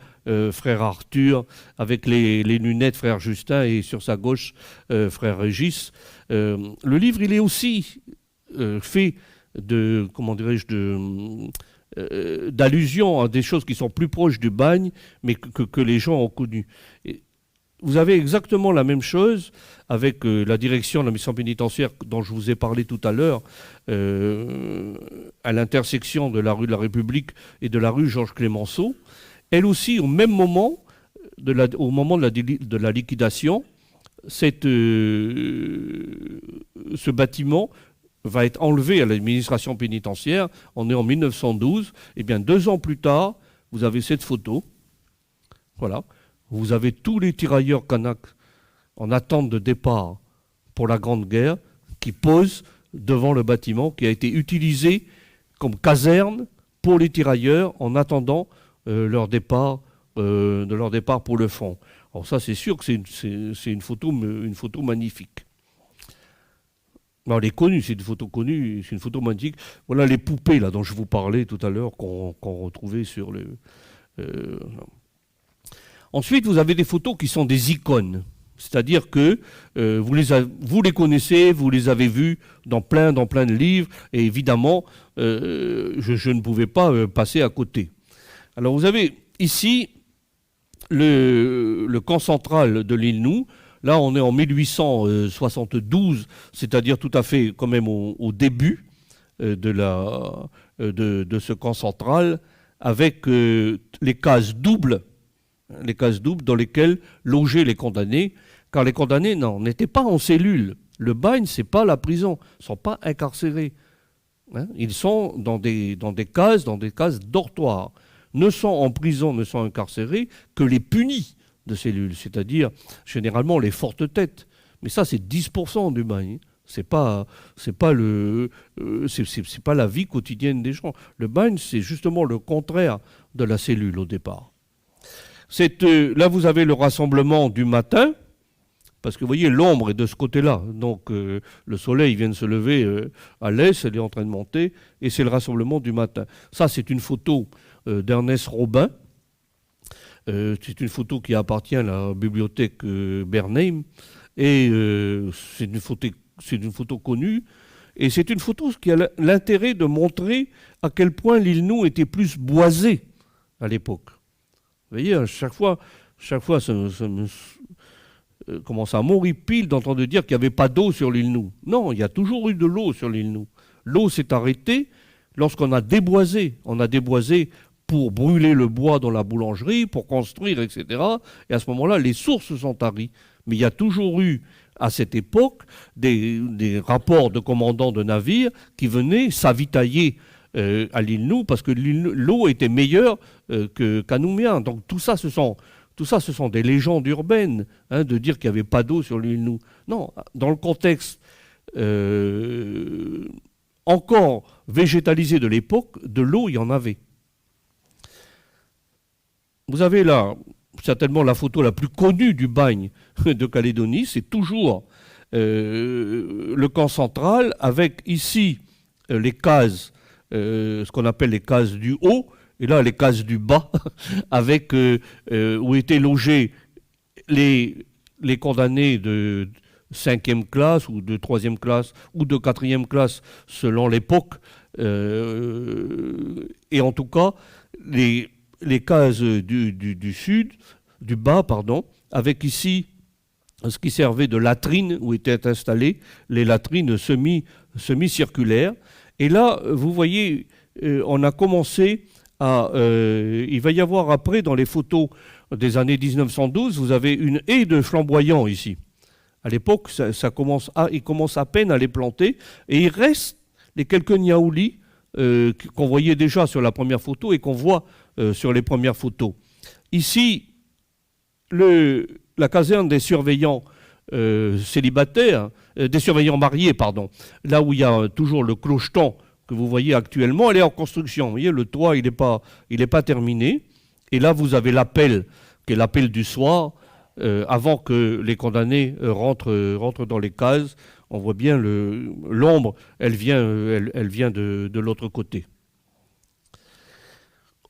frère Arthur, avec les lunettes, frère Justin, et sur sa gauche, frère Régis. Le livre, il est aussi fait d'allusions à des choses qui sont plus proches du bagne, mais que les gens ont connues. Vous avez exactement la même chose avec la direction de la mission pénitentiaire dont je vous ai parlé tout à l'heure, à l'intersection de la rue de la République et de la rue Georges Clemenceau. Elle aussi, au même moment, au moment de la liquidation, ce bâtiment va être enlevé à l'administration pénitentiaire. On est en 1912. Et bien, 2 ans plus tard, vous avez cette photo. Voilà. Vous avez tous les tirailleurs kanaks en attente de départ pour la Grande Guerre qui posent devant le bâtiment qui a été utilisé comme caserne pour les tirailleurs en attendant leur départ pour le front. Alors ça, c'est sûr que c'est une photo magnifique. Alors, elle est connue, c'est une photo connue, c'est une photo magnifique. Voilà les poupées là dont je vous parlais tout à l'heure qu'on retrouvait sur le... Ensuite, vous avez des photos qui sont des icônes. C'est-à-dire que vous les connaissez, vous les avez vues dans plein de livres, et évidemment, je ne pouvais pas passer à côté. Alors vous avez ici le camp central de l'île Nou. Là, on est en 1872, c'est-à-dire tout à fait quand même au début de ce camp central, avec les cases doubles dans lesquelles logeaient les condamnés, car les condamnés n'étaient pas en cellule. Le bagne, c'est pas la prison, ils ne sont pas incarcérés. Hein, ils sont dans des cases dortoirs. Ne sont en prison, ne sont incarcérés que les punis de cellules, c'est-à-dire généralement les fortes têtes. Mais ça, c'est 10% du bagne. C'est pas la vie quotidienne des gens. Le bagne, c'est justement le contraire de la cellule au départ. Là, vous avez le rassemblement du matin, parce que vous voyez, l'ombre est de ce côté-là. Donc, le soleil vient de se lever à l'est, elle est en train de monter, et c'est le rassemblement du matin. Ça, c'est une photo d'Ernest Robin. C'est une photo qui appartient à la bibliothèque Bernheim, et c'est une photo connue, et c'est une photo qui a l'intérêt de montrer à quel point l'île Nou était plus boisée à l'époque. Vous voyez, à chaque fois ça me commence à m'horripile d'entendre dire qu'il n'y avait pas d'eau sur l'île Nou. Non, il y a toujours eu de l'eau sur l'île Nou. L'eau s'est arrêtée lorsqu'on a déboisé. On a déboisé pour brûler le bois dans la boulangerie, pour construire, etc. Et à ce moment-là, les sources se sont taries. Mais il y a toujours eu, à cette époque, des rapports de commandants de navires qui venaient s'avitailler à l'île Nou parce que l'eau était meilleure qu'à Nouméa. Donc tout ça, ce sont des légendes urbaines, de dire qu'il n'y avait pas d'eau sur l'île Nou. Non, dans le contexte encore végétalisé de l'époque, de l'eau, il y en avait. Vous avez là, certainement la photo la plus connue du bagne de Calédonie, c'est toujours le camp central, avec ici les cases, ce qu'on appelle les cases du haut, et là les cases du bas, avec où étaient logés les condamnés de 5e classe, ou de 3e classe, ou de 4e classe, selon l'époque, et en tout cas, les cases du sud, du bas, pardon, avec ici ce qui servait de latrine, où étaient installées les latrines semi-circulaires. Et là, vous voyez, on a commencé à... il va y avoir après, dans les photos des années 1912, vous avez une haie de flamboyants ici. À l'époque, il commence à peine à les planter, et il reste les quelques niaoulis qu'on voyait déjà sur la première photo et qu'on voit sur les premières photos. Ici, la caserne des surveillants célibataires, des surveillants mariés, pardon, là où il y a toujours le clocheton que vous voyez actuellement, elle est en construction. Vous voyez, le toit, il n'est pas terminé. Et là, vous avez l'appel, qui est l'appel du soir, avant que les condamnés rentrent dans les cases. On voit bien l'ombre, elle vient de l'autre côté.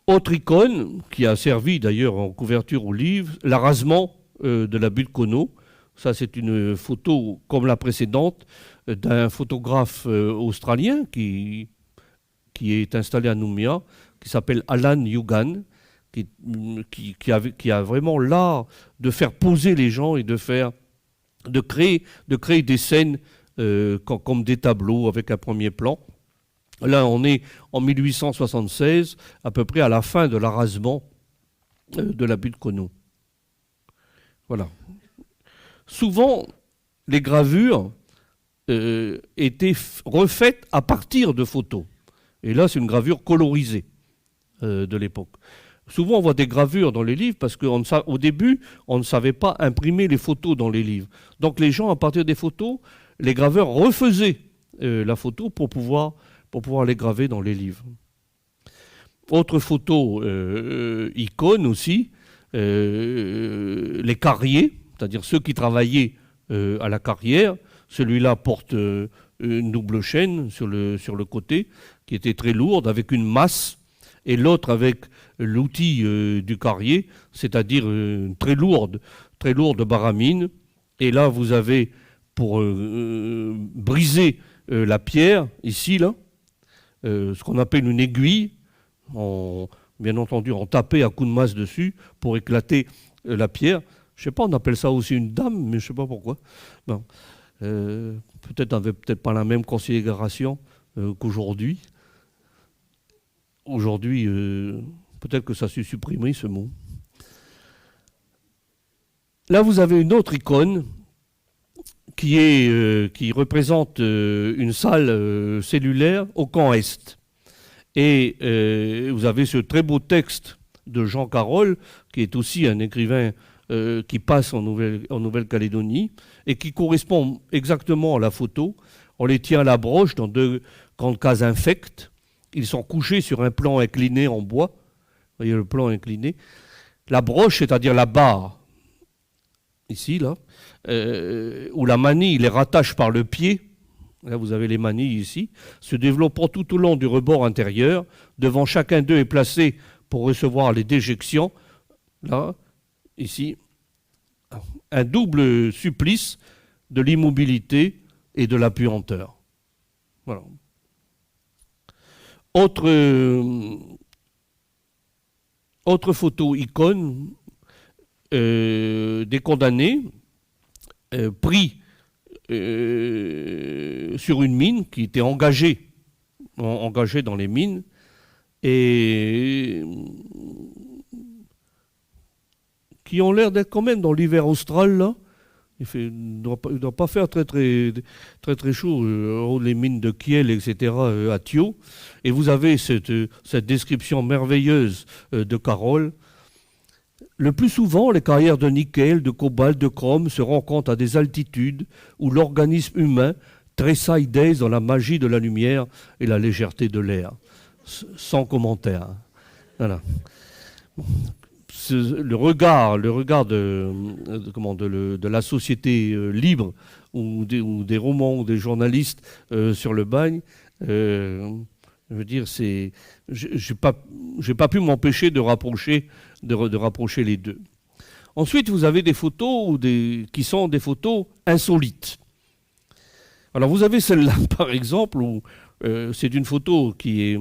Autre icône, qui a servi d'ailleurs en couverture au livre, l'arasement de la butte Kono. Ça, c'est une photo, comme la précédente, d'un photographe australien qui est installé à Nouméa, qui s'appelle Alan Yugan, qui a vraiment l'art de faire poser les gens et de créer des scènes comme des tableaux avec un premier plan. Là, on est en 1876, à peu près à la fin de l'arasement de la butte Kono. Voilà. Souvent, les gravures étaient refaites à partir de photos. Et là, c'est une gravure colorisée de l'époque. Souvent, on voit des gravures dans les livres parce qu'au début, on ne savait pas imprimer les photos dans les livres. Donc, les gens, à partir des photos, les graveurs refaisaient la photo pour pouvoir les graver dans les livres. Autre photo icône aussi, les carriers, c'est-à-dire ceux qui travaillaient à la carrière. Celui-là porte une double chaîne sur le côté, qui était très lourde, avec une masse, et l'autre avec l'outil du carrier, c'est-à-dire une très lourde baramine. Et là, vous avez, pour briser la pierre, ici, là, ce qu'on appelle une aiguille, bien entendu, on tapait à coups de masse dessus pour éclater la pierre. Je ne sais pas, on appelle ça aussi une dame, mais je ne sais pas pourquoi. Bon. Peut-être on n'avait peut-être pas la même considération qu'aujourd'hui. Aujourd'hui, peut-être que ça s'est supprimé, ce mot. Là, vous avez une autre icône qui représente une salle cellulaire au camp Est. Et vous avez ce très beau texte de Jean Carroll, qui est aussi un écrivain qui passe en Nouvelle-Calédonie et qui correspond exactement à la photo. On les tient à la broche dans 2 grandes cases infectes. Ils sont couchés sur un plan incliné en bois. Vous voyez le plan incliné. La broche, c'est-à-dire la barre, ici, là, où la manille les rattache par le pied. Là, vous avez les manilles ici, se développant tout au long du rebord intérieur. Devant chacun d'eux est placé pour recevoir les déjections. Là, ici, un double supplice de l'immobilité et de la puanteur. Voilà. Autre photo icône des condamnés pris sur une mine qui était engagée dans les mines et qui ont l'air d'être quand même dans l'hiver austral là. Il ne doit pas faire très chaud, les mines de Kiel, etc., à Thio. Et vous avez cette description merveilleuse de Carole. Le plus souvent, les carrières de nickel, de cobalt, de chrome se rencontrent à des altitudes où l'organisme humain tressaille d'aise dans la magie de la lumière et la légèreté de l'air. Sans commentaire. Voilà. Le regard de la société libre ou des romans ou des journalistes sur le bagne, je veux dire, j'ai pas pu m'empêcher de rapprocher les deux. Ensuite, vous avez des photos qui sont des photos insolites. Alors, vous avez celle-là, par exemple, où c'est une photo qui est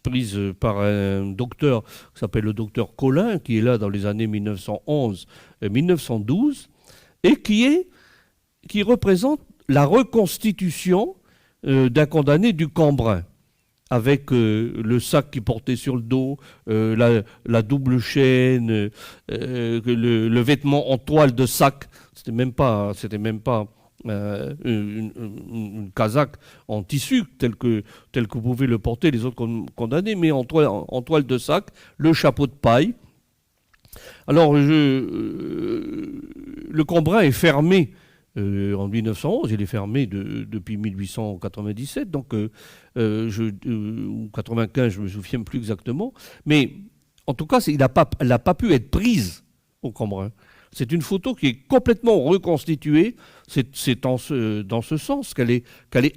prise par un docteur qui s'appelle le docteur Collin, qui est là dans les années 1911-1912, et qui représente la reconstitution d'un condamné du Cambrin, avec le sac qu'il portait sur le dos, la double chaîne, le vêtement en toile de sac. C'était même pas une casaque en tissu tel que pouvaient le porter les autres condamnés, mais en toile de sac, le chapeau de paille. Alors, le Cambrin est fermé en 1911, il est fermé depuis 1897, donc ou 95, je ne me souviens plus exactement, mais en tout cas, elle n'a pas pu être prise au Cambrin. C'est une photo qui est complètement reconstituée. C'est dans ce sens qu'elle est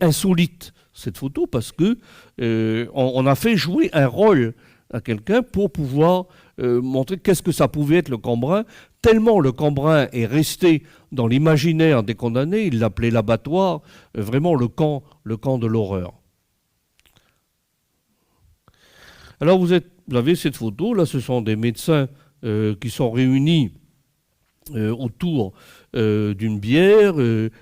insolite, cette photo, parce que on a fait jouer un rôle à quelqu'un pour pouvoir montrer qu'est-ce que ça pouvait être le Cambrin. Tellement le Cambrin est resté dans l'imaginaire des condamnés, il l'appelait l'abattoir, vraiment le camp de l'horreur. Alors vous avez cette photo, là ce sont des médecins qui sont réunis autour d'une bière,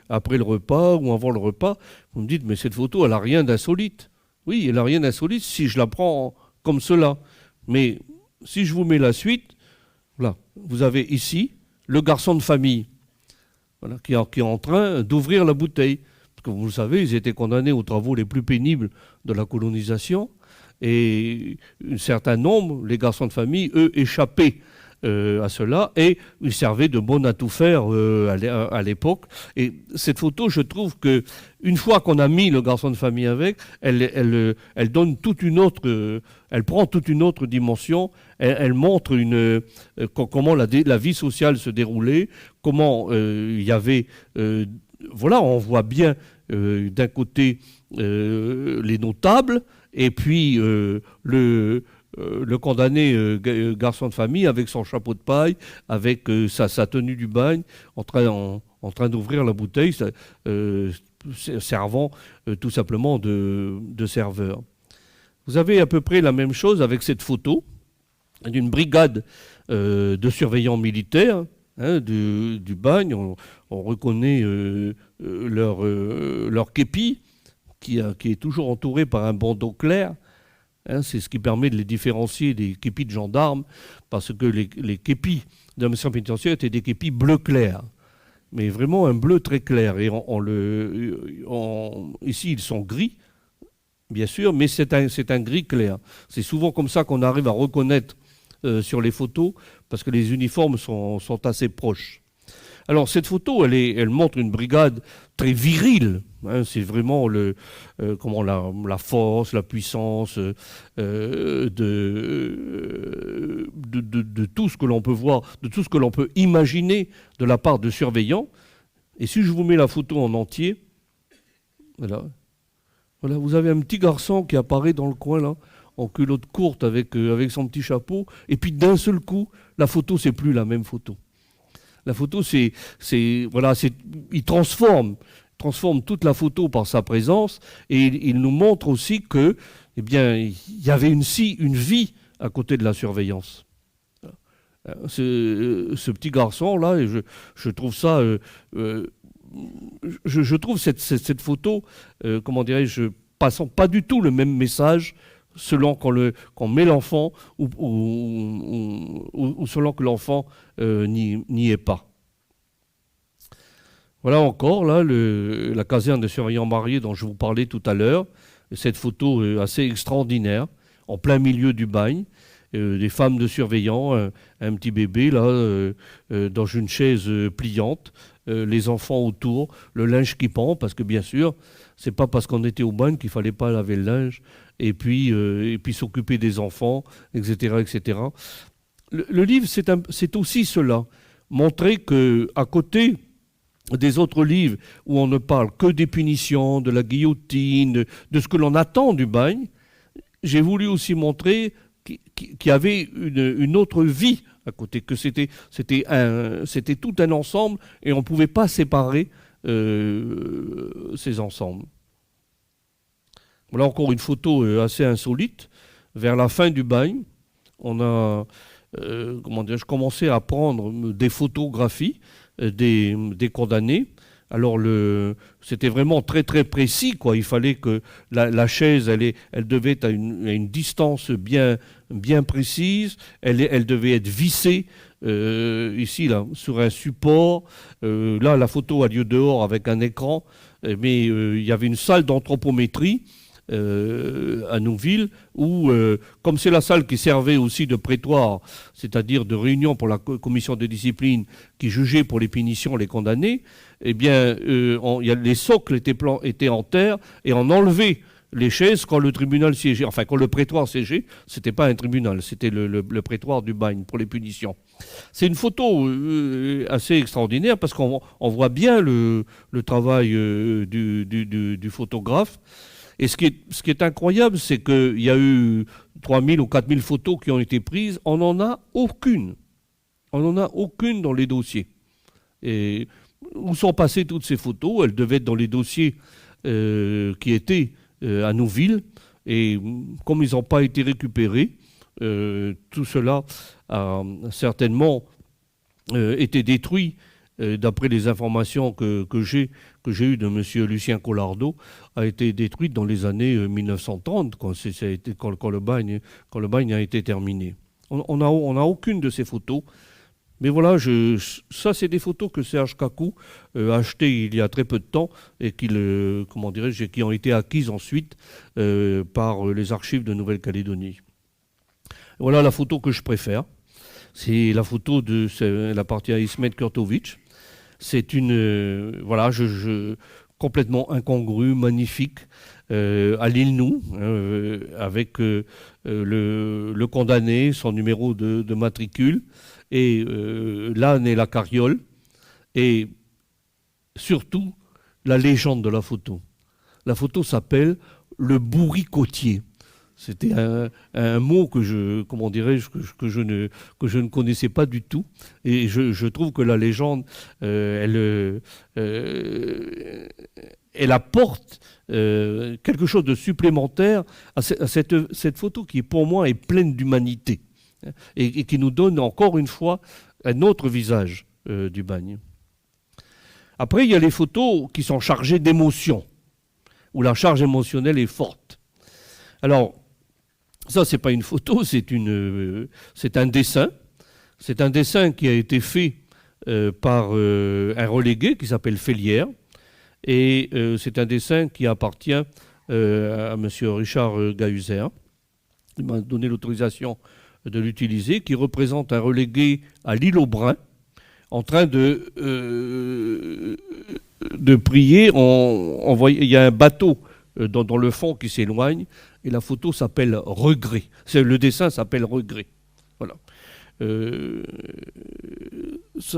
après le repas ou avant le repas. Vous me dites, mais cette photo, elle n'a rien d'insolite. Oui, elle n'a rien d'insolite si je la prends comme cela. Mais si je vous mets la suite, voilà, vous avez ici le garçon de famille, voilà, qui est en train d'ouvrir la bouteille. Parce que vous le savez, ils étaient condamnés aux travaux les plus pénibles de la colonisation. Et un certain nombre, les garçons de famille, eux, échappaient à cela, et ils servaient de bonne à tout faire à l'époque. Et cette photo, je trouve que une fois qu'on a mis le garçon de famille avec, elle donne toute une autre, elle prend toute une autre dimension. Elle montre comment la vie sociale se déroulait, comment il y avait, voilà, on voit bien d'un côté les notables, et puis le condamné garçon de famille avec son chapeau de paille, avec sa tenue du bagne, en train d'ouvrir la bouteille, servant tout simplement de serveur. Vous avez à peu près la même chose avec cette photo d'une brigade de surveillants militaires du bagne. On reconnaît leur képi qui est toujours entouré par un bandeau clair. C'est ce qui permet de les différencier des képis de gendarmes, parce que les képis de l'administration pénitentiaire étaient des képis bleu clair, mais vraiment un bleu très clair. Et ici, ils sont gris, bien sûr, mais c'est un gris clair. C'est souvent comme ça qu'on arrive à reconnaître sur les photos, parce que les uniformes sont assez proches. Alors cette photo, elle montre une brigade très virile. Hein, c'est vraiment la force, la puissance de tout ce que l'on peut voir, de tout ce que l'on peut imaginer de la part de surveillants. Et si je vous mets la photo en entier, voilà, vous avez un petit garçon qui apparaît dans le coin là, en culotte courte avec son petit chapeau, et puis d'un seul coup, la photo, c'est plus la même photo. La photo, il transforme toute la photo par sa présence, et il nous montre aussi que, eh bien, il y avait une vie à côté de la surveillance. Ce petit garçon là, et je trouve ça, je trouve cette photo, comment dirais-je, passant pas du tout le même message selon qu'on met l'enfant ou selon que l'enfant n'y est pas. Voilà encore là la caserne de surveillants mariés dont je vous parlais tout à l'heure. Cette photo assez extraordinaire, en plein milieu du bagne. Des femmes de surveillants, un petit bébé là, dans une chaise pliante, les enfants autour, le linge qui pend, parce que bien sûr, c'est pas parce qu'on était au bagne qu'il fallait pas laver le linge, et puis s'occuper des enfants, etc., etc. Le livre, c'est aussi cela, montrer que à côté des autres livres où on ne parle que des punitions, de la guillotine, de ce que l'on attend du bagne, j'ai voulu aussi montrer qu'il y avait une autre vie à côté, que c'était tout un ensemble et on ne pouvait pas séparer ces ensembles. Voilà encore une photo assez insolite. Vers la fin du bagne, on a commencé à prendre des photographies des condamnés. Alors c'était vraiment très très précis, quoi. Il fallait que la chaise, elle devait être à une distance bien précise. Elle devait être vissée ici là sur un support. Là, la photo a lieu dehors avec un écran, mais il y avait une salle d'anthropométrie à Nouville, où, comme c'est la salle qui servait aussi de prétoire, c'est-à-dire de réunion pour la commission de discipline qui jugeait pour les punitions les condamnés, eh bien, les socles étaient en terre et on enlevait les chaises quand le tribunal siégeait, enfin quand le prétoire siégeait. C'était pas un tribunal, c'était le prétoire du bagne pour les punitions. C'est une photo assez extraordinaire parce qu'on voit bien le travail du photographe. Et ce qui est incroyable, c'est qu'il y a eu 3000 ou 4000 photos qui ont été prises. On n'en a aucune. On n'en a aucune dans les dossiers. Et où sont passées toutes ces photos? Elles devaient être dans les dossiers qui étaient à Nouville. Et comme ils n'ont pas été récupérés, tout cela a certainement été détruit. D'après les informations que j'ai eues de M. Lucien Collardeau, a été détruite dans les années 1930, quand le bagne a été terminé. On n'a aucune de ces photos. Mais voilà, ça c'est des photos que Serge Kakou a achetées il y a très peu de temps et qui ont été acquises ensuite par les archives de Nouvelle-Calédonie. Voilà la photo que je préfère. C'est la photo elle appartient à Ismet Kurtovic. C'est complètement incongrue, magnifique, à l'île Nou, avec le condamné, son numéro de matricule, et l'âne et la carriole, et surtout la légende de la photo. La photo s'appelle le bourricotier. C'était un mot que je ne connaissais pas du tout, et je trouve que la légende, elle apporte quelque chose de supplémentaire à cette photo qui, pour moi, est pleine d'humanité et qui nous donne encore une fois un autre visage du bagne. Après, il y a les photos qui sont chargées d'émotions, où la charge émotionnelle est forte. Alors, ça, c'est pas une photo, c'est un dessin. C'est un dessin qui a été fait par un relégué qui s'appelle Félière. Et c'est un dessin qui appartient à M. Richard Gahuzer. Il m'a donné l'autorisation de l'utiliser, qui représente un relégué à l'île aux Brins, en train de prier. Il y a un bateau dans le fond qui s'éloigne, et la photo s'appelle Regret. Le dessin s'appelle Regret. Voilà.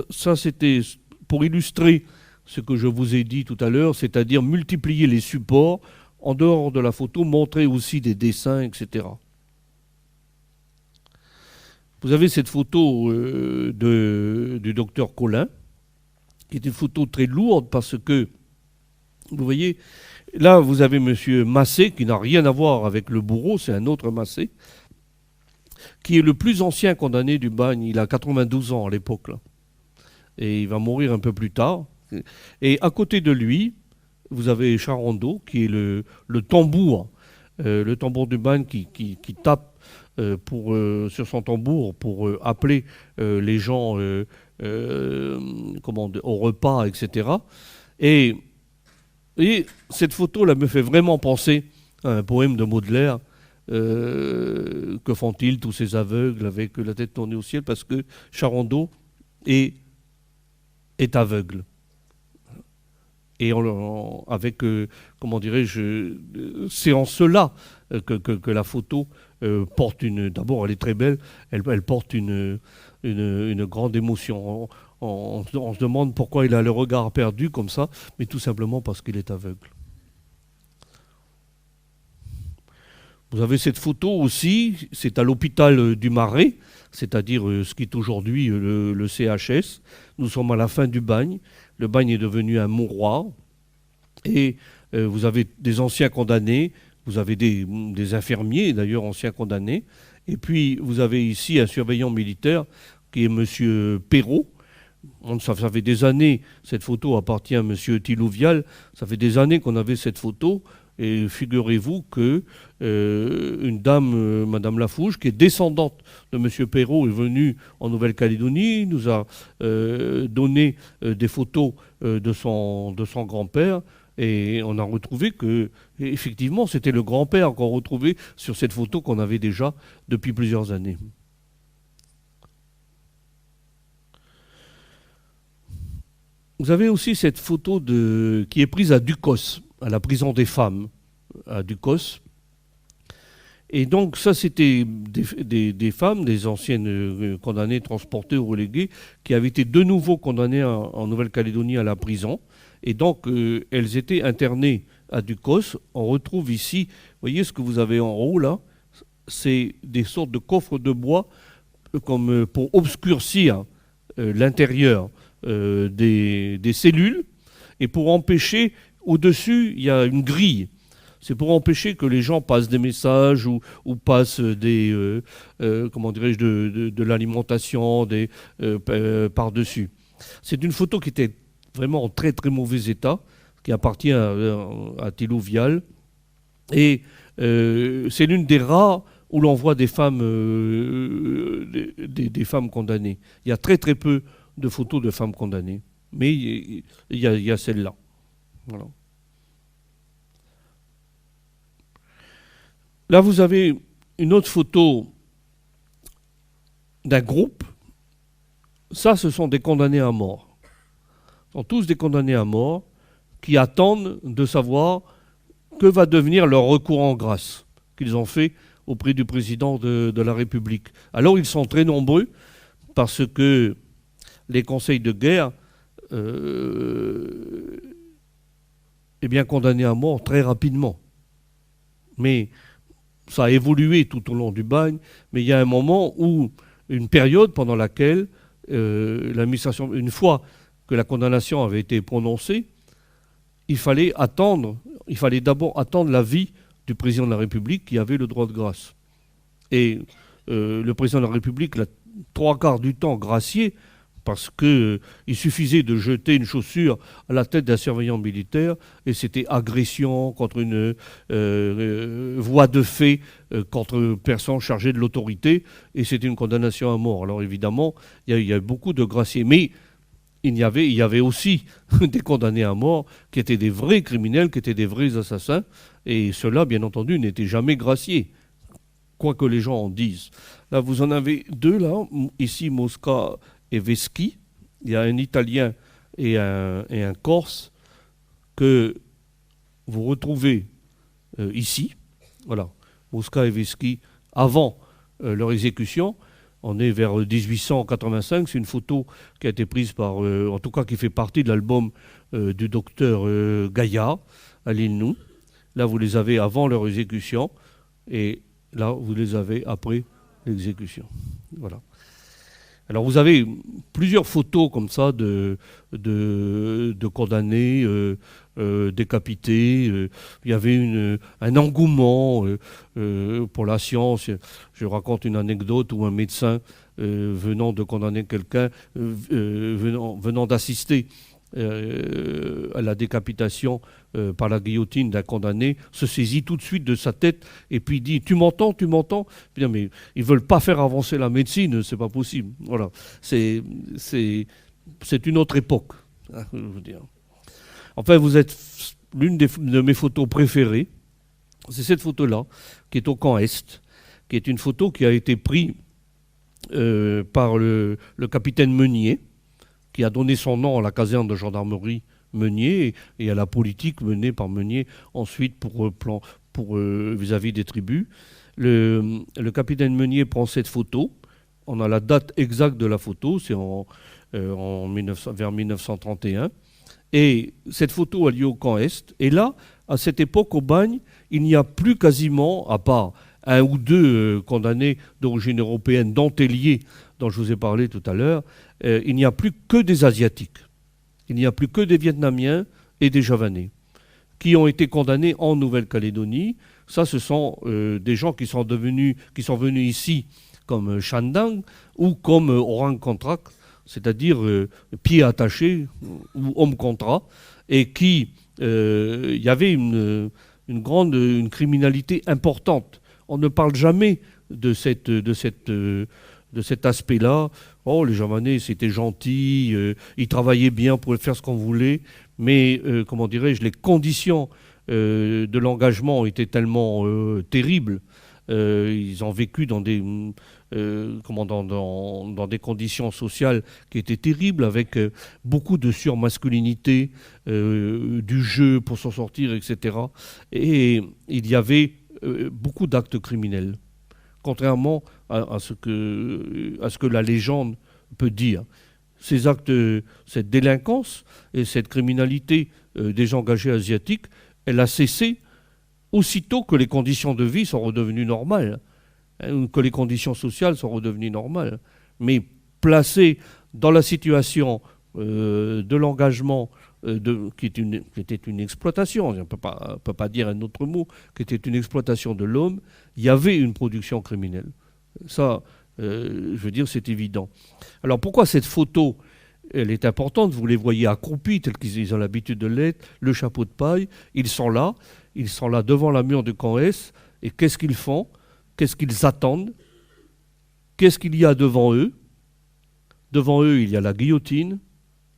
Ça, c'était pour illustrer ce que je vous ai dit tout à l'heure, c'est-à-dire multiplier les supports, en dehors de la photo, montrer aussi des dessins, etc. Vous avez cette photo du docteur Colin, qui est une photo très lourde parce que, vous voyez, là vous avez monsieur Massé, qui n'a rien à voir avec le bourreau, c'est un autre Massé, qui est le plus ancien condamné du bagne. Il a 92 ans à l'époque, là. Et il va mourir un peu plus tard. Et à côté de lui, vous avez Charandeau, qui est le tambour du bagne qui tape sur son tambour pour appeler les gens au repas, etc. Et cette photo-là me fait vraiment penser à un poème de Baudelaire. Que font-ils tous ces aveugles avec la tête tournée au ciel? Parce que Charandeau est aveugle. Et avec, comment dirais-je, c'est en cela que la photo porte une... D'abord, elle est très belle, elle porte une grande émotion. On se demande pourquoi il a le regard perdu comme ça, mais tout simplement parce qu'il est aveugle. Vous avez cette photo aussi, c'est à l'hôpital du Marais, c'est-à-dire ce qui est aujourd'hui le CHS. Nous sommes à la fin du bagne. Le bagne est devenu un mouroir. Et vous avez des anciens condamnés, vous avez des infirmiers, d'ailleurs anciens condamnés. Et puis vous avez ici un surveillant militaire qui est M. Perrault. Ça fait des années, cette photo appartient à M. Tilouvial, ça fait des années qu'on avait cette photo. Et figurez-vous que une dame, Madame Lafouche, qui est descendante de M. Perrault, est venue en Nouvelle-Calédonie, nous a donné des photos de son grand-père, et on a retrouvé que, effectivement, c'était le grand-père qu'on retrouvait sur cette photo qu'on avait déjà depuis plusieurs années. Vous avez aussi cette photo qui est prise à Ducos, à la prison des femmes, à Ducos. Et donc ça, c'était des femmes, des anciennes condamnées transportées ou reléguées, qui avaient été de nouveau condamnées en Nouvelle-Calédonie à la prison. Et donc elles étaient internées à Ducos. On retrouve ici, vous voyez ce que vous avez en haut là, c'est des sortes de coffres de bois comme pour obscurcir l'intérieur des cellules, et pour empêcher, au-dessus, il y a une grille. C'est pour empêcher que les gens passent des messages ou passent de l'alimentation par-dessus. C'est une photo qui était vraiment en très très mauvais état, qui appartient à Tilouvial. Et c'est l'une des rares où l'on voit des femmes, des femmes condamnées. Il y a très très peu de photos de femmes condamnées. Mais il y a celle-là. Voilà. Là, vous avez une autre photo d'un groupe. Ça, ce sont des condamnés à mort. Ce sont tous des condamnés à mort qui attendent de savoir que va devenir leur recours en grâce qu'ils ont fait auprès du président de la République. Alors, ils sont très nombreux parce que les conseils de guerre condamnés à mort très rapidement. Mais ça a évolué tout au long du bagne, mais il y a un moment où, une période pendant laquelle l'administration, une fois que la condamnation avait été prononcée, il fallait d'abord attendre l'avis du président de la République qui avait le droit de grâce. Et le président de la République l'a 3/4 du temps gracié, parce qu'il suffisait de jeter une chaussure à la tête d'un surveillant militaire et c'était agression contre une voie de fait contre une personne chargée de l'autorité et c'était une condamnation à mort. Alors évidemment, il y a beaucoup de graciés. Mais il y avait aussi des condamnés à mort qui étaient des vrais criminels, qui étaient des vrais assassins et ceux-là, bien entendu, n'étaient jamais graciés, quoi que les gens en disent. Là, vous en avez deux, là. Ici, Mosca et Veschi. Il y a un Italien et un Corse que vous retrouvez ici. Voilà, Mosca et Veschi, avant leur exécution. On est vers 1885. C'est une photo qui a été prise par, en tout cas qui fait partie de l'album du docteur Gaillard à l'île Nou. Là, vous les avez avant leur exécution et là, vous les avez après l'exécution. Voilà. Alors, vous avez plusieurs photos comme ça de condamnés décapités. Il y avait un engouement pour la science. Je raconte une anecdote où un médecin venant de condamner quelqu'un, venant d'assister à la décapitation par la guillotine d'un condamné, se saisit tout de suite de sa tête et puis dit « Tu m'entends, tu m'entends ?» Mais ils ne veulent pas faire avancer la médecine, c'est pas possible. Voilà. C'est une autre époque, hein, je veux dire. Enfin, vous êtes l'une de mes photos préférées. C'est cette photo-là, qui est au camp Est, qui est une photo qui a été prise par le capitaine Meunier, qui a donné son nom à la caserne de gendarmerie Meunier et à la politique menée par Meunier ensuite vis-à-vis des tribus. Le capitaine Meunier prend cette photo. On a la date exacte de la photo, c'est vers 1931. Et cette photo a lieu au camp Est. Et là, à cette époque, au Bagne, il n'y a plus quasiment, à part un ou deux condamnés d'origine européenne, dentelliers, dont je vous ai parlé tout à l'heure, il n'y a plus que des Asiatiques. Il n'y a plus que des Vietnamiens et des Javanais qui ont été condamnés en Nouvelle-Calédonie. Ça, ce sont des gens qui sont venus ici comme Chandang ou comme orang kontrak, c'est-à-dire pieds attachés ou homme contrat, et qui, il y avait une criminalité importante. On ne parle jamais de cet aspect-là. Oh, les Javanais, c'était gentil, ils travaillaient bien pour faire ce qu'on voulait, mais, comment dirais-je, les conditions de l'engagement étaient tellement terribles. Ils ont vécu dans des conditions sociales qui étaient terribles, avec beaucoup de surmasculinité, du jeu pour s'en sortir, etc. Et il y avait beaucoup d'actes criminels, contrairement à ce que la légende peut dire. Ces actes, cette délinquance et cette criminalité des gens engagés asiatiques, elle a cessé aussitôt que les conditions de vie sont redevenues normales, hein, que les conditions sociales sont redevenues normales. Mais placé dans la situation de l'engagement, qui était une exploitation, on ne peut pas dire un autre mot, qui était une exploitation de l'homme, il y avait une production criminelle. Ça, je veux dire, c'est évident. Alors pourquoi cette photo, elle est importante? Vous les voyez accroupis, tels qu'ils ont l'habitude de l'être, le chapeau de paille, ils sont là devant la mur du camp S, et qu'est-ce qu'ils font? Qu'est-ce qu'ils attendent? Qu'est-ce qu'il y a devant eux? Devant eux, il y a la guillotine,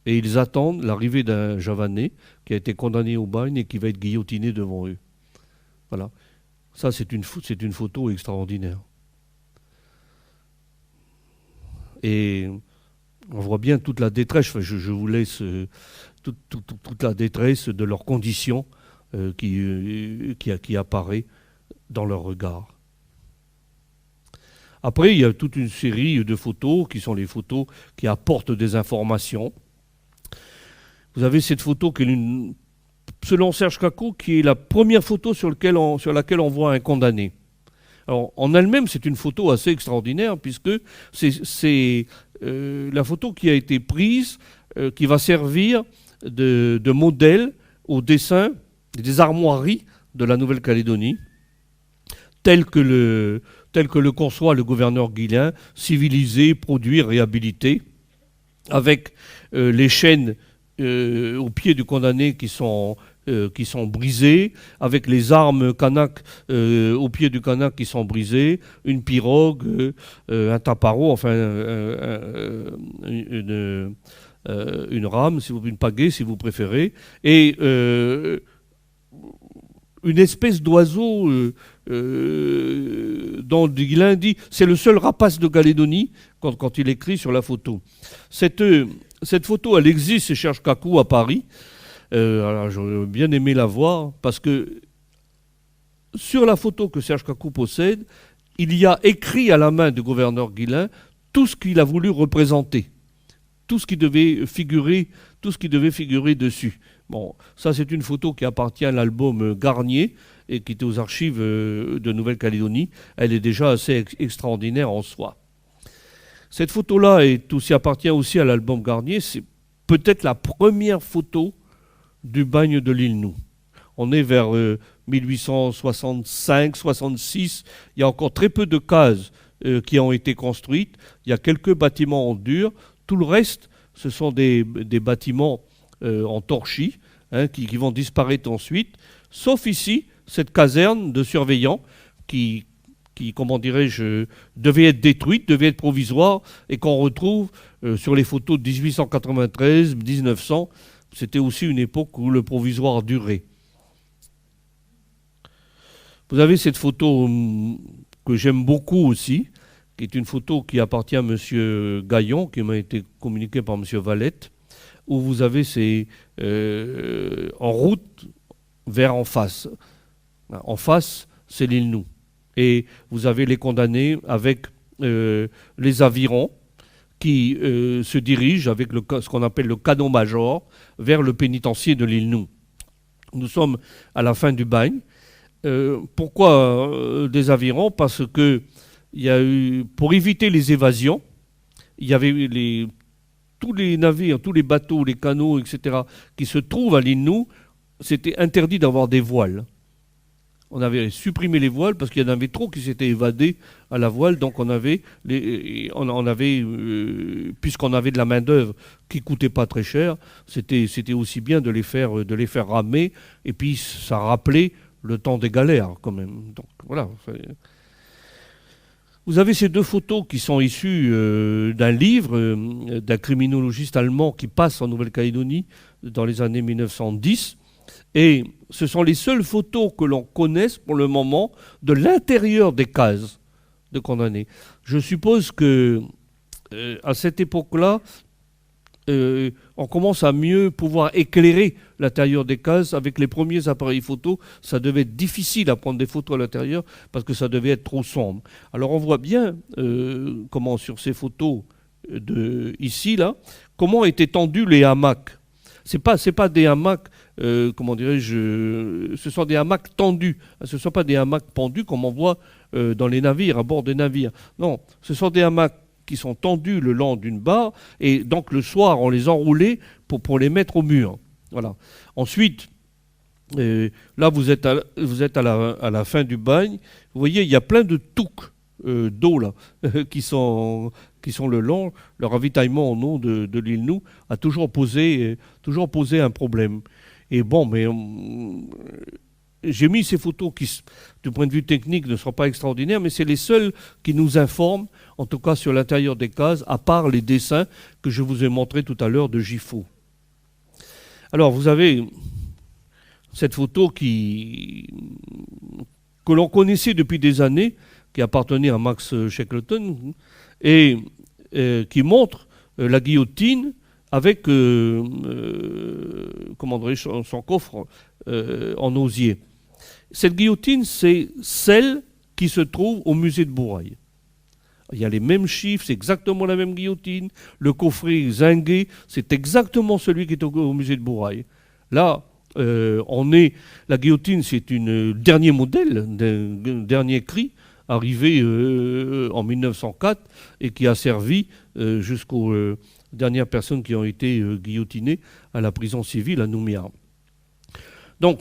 et ils attendent l'arrivée d'un Javanais qui a été condamné au bagne et qui va être guillotiné devant eux. Voilà. Ça, c'est une photo extraordinaire. Et on voit bien toute la détresse, enfin, je vous laisse toute la détresse de leurs conditions qui apparaît dans leur regard. Après, il y a toute une série de photos qui sont les photos qui apportent des informations. Vous avez cette photo qui est, selon Serge Cacot, qui est la première photo sur laquelle on voit un condamné. Alors, en elle-même, c'est une photo assez extraordinaire, puisque c'est la photo qui a été prise, qui va servir de modèle au dessin des armoiries de la Nouvelle-Calédonie, tel que le conçoit le gouverneur Guillain, civilisé, produit, réhabilité, avec les chaînes aux pieds du condamné qui sont brisées, avec les armes kanak aux pieds du kanak qui sont brisées, une pirogue, un taparo, enfin une rame, une pagaie si vous préférez, et une espèce d'oiseau dont Guillain dit « c'est le seul rapace de Calédonie » quand il écrit sur la photo. Cette photo, elle existe chez Serge Kakou à Paris. Alors j'aurais bien aimé la voir parce que sur la photo que Serge Kakou possède, il y a écrit à la main du gouverneur Guillain tout ce qu'il a voulu représenter, tout ce qui devait figurer dessus. Bon, ça c'est une photo qui appartient à l'album Garnier et qui est aux archives de Nouvelle-Calédonie. Elle est déjà assez extraordinaire en soi. Cette photo-là appartient aussi à l'album Garnier. C'est peut-être la première photo du bagne de l'île Nou. On est vers 1865-66. Il y a encore très peu de cases qui ont été construites. Il y a quelques bâtiments en dur. Tout le reste, ce sont des bâtiments en torchis qui vont disparaître ensuite. Sauf ici, cette caserne de surveillants qui comment dirais-je, devait être détruite, devait être provisoire, et qu'on retrouve sur les photos de 1893, 1900. C'était aussi une époque où le provisoire durait. Vous avez cette photo que j'aime beaucoup aussi, qui est une photo qui appartient à M. Gaillon, qui m'a été communiquée par M. Valette, où vous avez en route vers en face. En face, c'est l'île Nou. Et vous avez les condamnés avec les avirons qui se dirigent avec ce qu'on appelle le canon-major vers le pénitencier de l'île Nou. Nous sommes à la fin du bagne. Pourquoi des avirons? Parce que il y a eu, pour éviter les évasions, il y avait tous les navires, tous les bateaux, les canaux, etc., qui se trouvent à l'île Nou, c'était interdit d'avoir des voiles. On avait supprimé les voiles parce qu'il y en avait trop qui s'étaient évadés à la voile. Donc puisqu'on avait de la main-d'œuvre qui coûtait pas très cher, c'était aussi bien de les faire ramer. Et puis ça rappelait le temps des galères quand même. Donc voilà. Vous avez ces deux photos qui sont issues d'un livre d'un criminologiste allemand qui passe en Nouvelle-Calédonie dans les années 1910. Et ce sont les seules photos que l'on connaisse pour le moment de l'intérieur des cases de condamnés. Je suppose que à cette époque-là, on commence à mieux pouvoir éclairer l'intérieur des cases. Avec les premiers appareils photo, ça devait être difficile à prendre des photos à l'intérieur parce que ça devait être trop sombre. Alors on voit bien comment sur ces photos ici, là, comment étaient tendus les hamacs. C'est pas des hamacs, comment dirais-je, ce sont des hamacs tendus. Ce ne sont pas des hamacs pendus comme on voit dans les navires, à bord des navires. Non, ce sont des hamacs qui sont tendus le long d'une barre, et donc le soir, on les enroulait pour les mettre au mur. Voilà. Ensuite, là, vous êtes à la fin du bagne. Vous voyez, il y a plein de touques d'eau là qui sont le long. Le ravitaillement en eau de l'île Nou a toujours posé un problème. Et bon, mais j'ai mis ces photos qui, du point de vue technique, ne sont pas extraordinaires, mais c'est les seules qui nous informent, en tout cas sur l'intérieur des cases, à part les dessins que je vous ai montrés tout à l'heure de Giffaut. Alors, vous avez cette photo que l'on connaissait depuis des années, qui appartenait à Max Shackleton, et qui montre la guillotine avec son coffre en osier. Cette guillotine, c'est celle qui se trouve au musée de Bourail. Il y a les mêmes chiffres, c'est exactement la même guillotine. Le coffret zingué, c'est exactement celui qui est au musée de Bourail. Là, la guillotine, c'est un dernier modèle, un dernier cri, arrivé en 1904 et qui a servi jusqu'aux dernières personnes qui ont été guillotinées à la prison civile à Nouméa. Donc,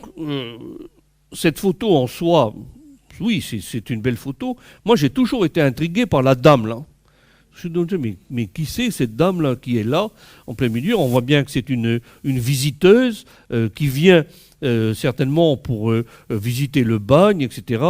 cette photo en soi, oui, c'est une belle photo. Moi, j'ai toujours été intrigué par la dame, là. Je me demandais, mais qui c'est cette dame-là qui est là, en plein milieu? On voit bien que c'est une visiteuse qui vient certainement pour visiter le bagne, etc.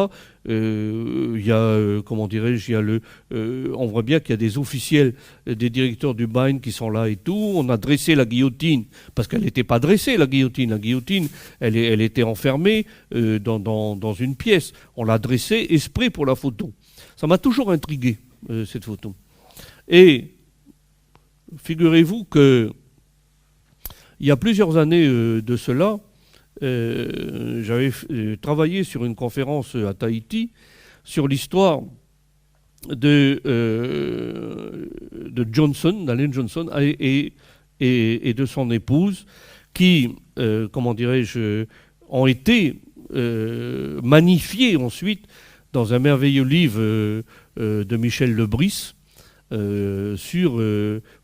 Il y a, comment dirais-je, on voit bien qu'il y a des officiels, des directeurs du bagne qui sont là et tout. On a dressé la guillotine, parce qu'elle n'était pas dressée, la guillotine. La guillotine, elle était enfermée dans une pièce. On l'a dressée exprès pour la photo. Ça m'a toujours intrigué, cette photo. Et figurez-vous que il y a plusieurs années de cela, j'avais travaillé sur une conférence à Tahiti sur l'histoire de Johnson, d'Allen Johnson, et de son épouse, qui, comment dirais-je, ont été magnifiés ensuite dans un merveilleux livre de Michel Lebris, sur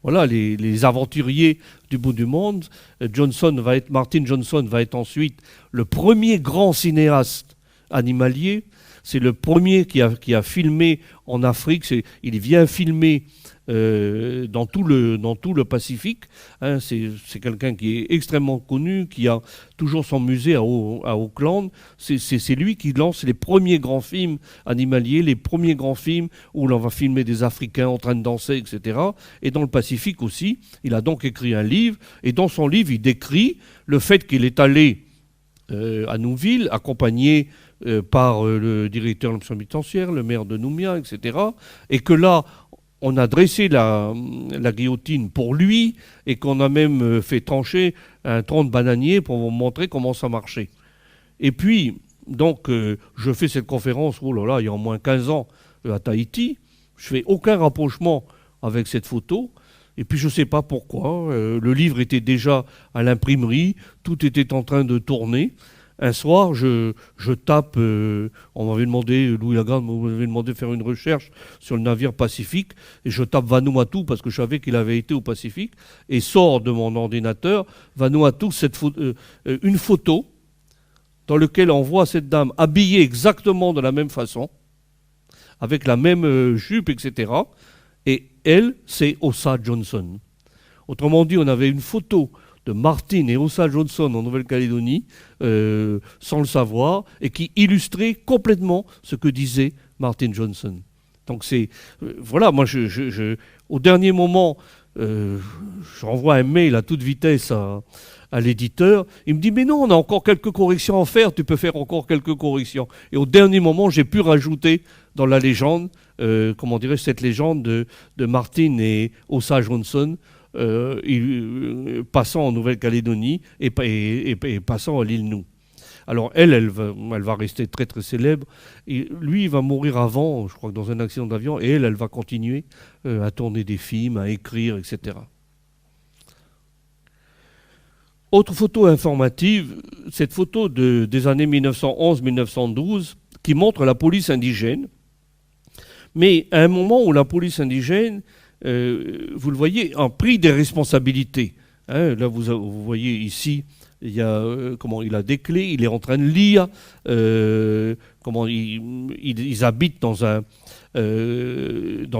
voilà, les aventuriers du bout du monde. Martin Johnson va être ensuite le premier grand cinéaste animalier. C'est le premier qui a filmé en Afrique. Il vient filmer dans tout le Pacifique. Hein, c'est quelqu'un qui est extrêmement connu, qui a toujours son musée à Auckland. C'est lui qui lance les premiers grands films animaliers, les premiers grands films où l'on va filmer des Africains en train de danser, etc. Et dans le Pacifique aussi, il a donc écrit un livre. Et dans son livre, il décrit le fait qu'il est allé à Nouville, accompagné par le directeur de l'administration pénitentiaire, le maire de Nouméa, etc. Et que là, on a dressé la guillotine pour lui et qu'on a même fait trancher un tronc de bananier pour vous montrer comment ça marchait. Et puis, donc, je fais cette conférence, oh là là, il y a au moins 15 ans à Tahiti. Je fais aucun rapprochement avec cette photo. Et puis, je ne sais pas pourquoi. Le livre était déjà à l'imprimerie. Tout était en train de tourner. Un soir, je tape, on m'avait demandé, Louis Lagarde m'avait demandé de faire une recherche sur le navire Pacifique, et je tape Vanuatu parce que je savais qu'il avait été au Pacifique, et sort de mon ordinateur Vanuatu une photo dans laquelle on voit cette dame habillée exactement de la même façon, avec la même jupe, etc. Et elle, c'est Osa Johnson. Autrement dit, on avait une photo de Martin et Osa Johnson en Nouvelle-Calédonie, sans le savoir, et qui illustrait complètement ce que disait Martin Johnson. Donc c'est... voilà, moi, au dernier moment, je renvoie un mail à toute vitesse à l'éditeur. Il me dit, mais non, on a encore quelques corrections à faire, tu peux faire encore quelques corrections. Et au dernier moment, j'ai pu rajouter dans la légende, comment dirais-je, cette légende de Martin et Osa Johnson, passant en Nouvelle-Calédonie et passant à l'île Nou. Alors elle va rester très très célèbre. Et lui, il va mourir avant, je crois que dans un accident d'avion, et elle va continuer à tourner des films, à écrire, etc. Autre photo informative, cette photo des années 1911-1912 qui montre la police indigène. Mais à un moment où la police indigène, vous le voyez, a pris des responsabilités. Hein, là, vous voyez ici, il a des clés, il est en train de lire, ils habitent dans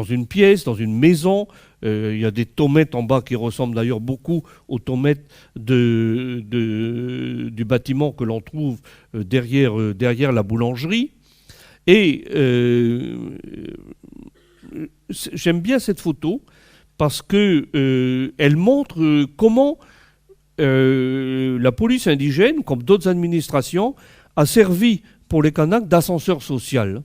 une pièce, dans une maison. Il y a des tomates en bas qui ressemblent d'ailleurs beaucoup aux tomates du bâtiment que l'on trouve derrière la boulangerie. Et j'aime bien cette photo parce que elle montre comment la police indigène, comme d'autres administrations, a servi pour les Kanaks d'ascenseur social.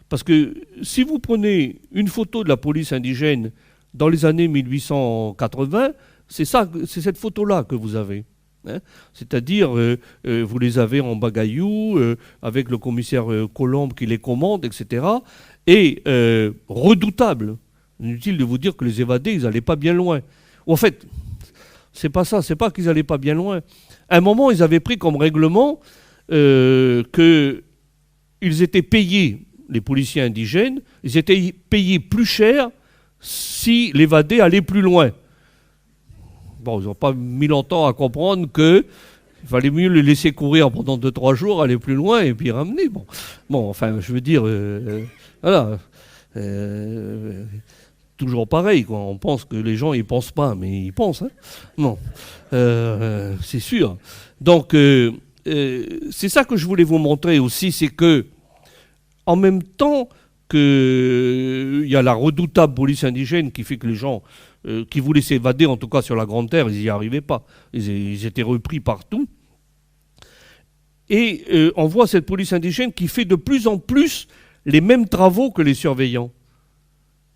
Parce que si vous prenez une photo de la police indigène dans les années 1880, c'est cette photo-là que vous avez. Hein, c'est-à-dire, vous les avez en bagaillou, avec le commissaire Colombe qui les commande, etc. Et redoutable. Inutile de vous dire que les évadés, ils n'allaient pas bien loin. En fait, c'est pas ça, c'est pas qu'ils n'allaient pas bien loin. À un moment, ils avaient pris comme règlement qu'ils étaient payés, les policiers indigènes, ils étaient payés plus cher si l'évadé allait plus loin. Bon, ils n'ont pas mis longtemps à comprendre qu'il fallait mieux les laisser courir pendant 2-3 jours, aller plus loin et puis ramener. Bon, enfin, je veux dire, voilà. toujours pareil, quoi. On pense que les gens, ils pensent pas, mais ils pensent, hein. Non. C'est sûr. Donc, c'est ça que je voulais vous montrer aussi, c'est que, en même temps qu'il y a la redoutable police indigène qui fait que les gens qui voulaient s'évader, en tout cas sur la Grande Terre, ils n'y arrivaient pas. Ils étaient repris partout. Et on voit cette police indigène qui fait de plus en plus les mêmes travaux que les surveillants.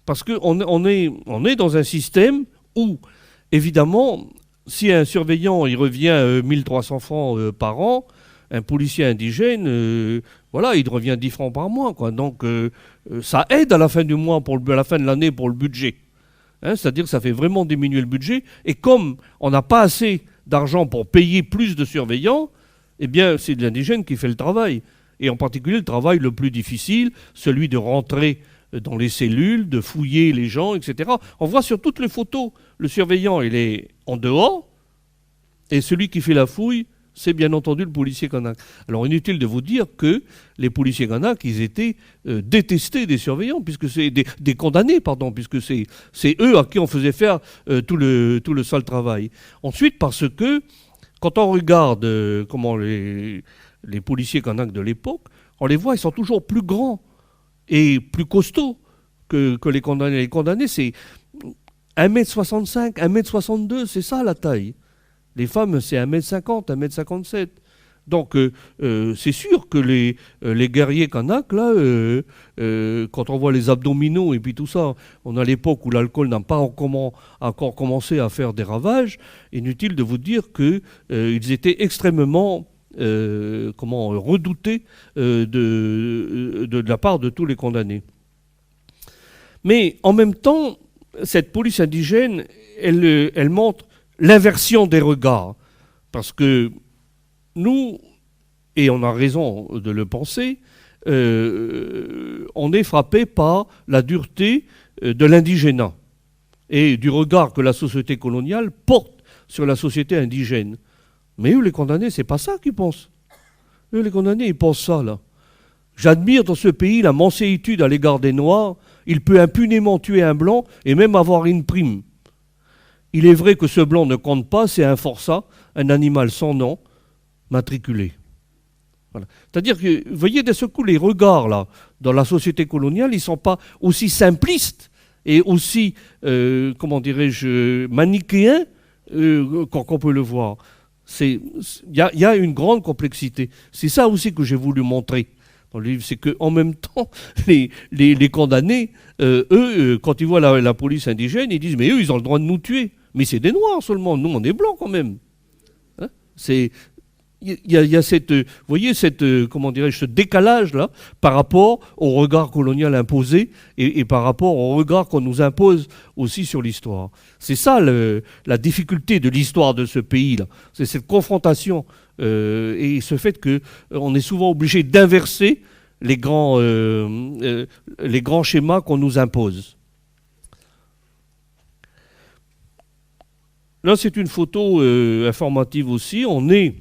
Parce qu'on est dans un système où, évidemment, si un surveillant il revient 1300 francs par an, un policier indigène, voilà, il revient 10 francs par mois, quoi. Donc ça aide à la fin du mois, à la fin de l'année pour le budget. Hein, c'est-à-dire que ça fait vraiment diminuer le budget. Et comme on n'a pas assez d'argent pour payer plus de surveillants, eh bien c'est l'indigène qui fait le travail. Et en particulier le travail le plus difficile, celui de rentrer dans les cellules, de fouiller les gens, etc. On voit sur toutes les photos, le surveillant, il est en dehors, et celui qui fait la fouille, c'est bien entendu le policier kanak. Alors inutile de vous dire que les policiers kanak, ils étaient détestés des surveillants, puisque c'est des condamnés, pardon, puisque c'est eux à qui on faisait faire tout le sale travail. Ensuite, parce que quand on regarde comment les policiers kanak de l'époque, on les voit, ils sont toujours plus grands et plus costauds que les condamnés. Les condamnés, c'est 1m65, 1m62, c'est ça la taille. Les femmes, c'est 1m50, 1m57. Donc, c'est sûr que les guerriers kanak, là, quand on voit les abdominaux et puis tout ça, on a l'époque où l'alcool n'a pas encore commencé à faire des ravages. Inutile de vous dire qu'ils étaient extrêmement redoutés de la part de tous les condamnés. Mais en même temps, cette police indigène, elle montre l'inversion des regards. Parce que nous, et on a raison de le penser, on est frappé par la dureté de l'indigénat et du regard que la société coloniale porte sur la société indigène. Mais eux, les condamnés, c'est pas ça qu'ils pensent. Eux, les condamnés, ils pensent ça, là. J'admire dans ce pays la manséitude à l'égard des Noirs. Il peut impunément tuer un blanc et même avoir une prime. Il est vrai que ce blanc ne compte pas, c'est un forçat, un animal sans nom, matriculé. Voilà. C'est-à-dire que, vous voyez, d'un seul coup, les regards, là, dans la société coloniale, ils ne sont pas aussi simplistes et aussi, comment dirais-je, manichéens qu'on peut le voir. Il y a une grande complexité. C'est ça aussi que j'ai voulu montrer dans le livre, c'est qu'en même temps, les condamnés, eux, quand ils voient la police indigène, ils disent « mais eux, ils ont le droit de nous tuer ». Mais c'est des Noirs seulement, nous, on est blancs quand même. Hein, il y a cette, vous voyez, comment dirais-je, ce décalage-là par rapport au regard colonial imposé et par rapport au regard qu'on nous impose aussi sur l'histoire. C'est ça la difficulté de l'histoire de ce pays-là. C'est cette confrontation et ce fait qu'on est souvent obligé d'inverser les grands schémas qu'on nous impose. Là, c'est une photo informative aussi. On est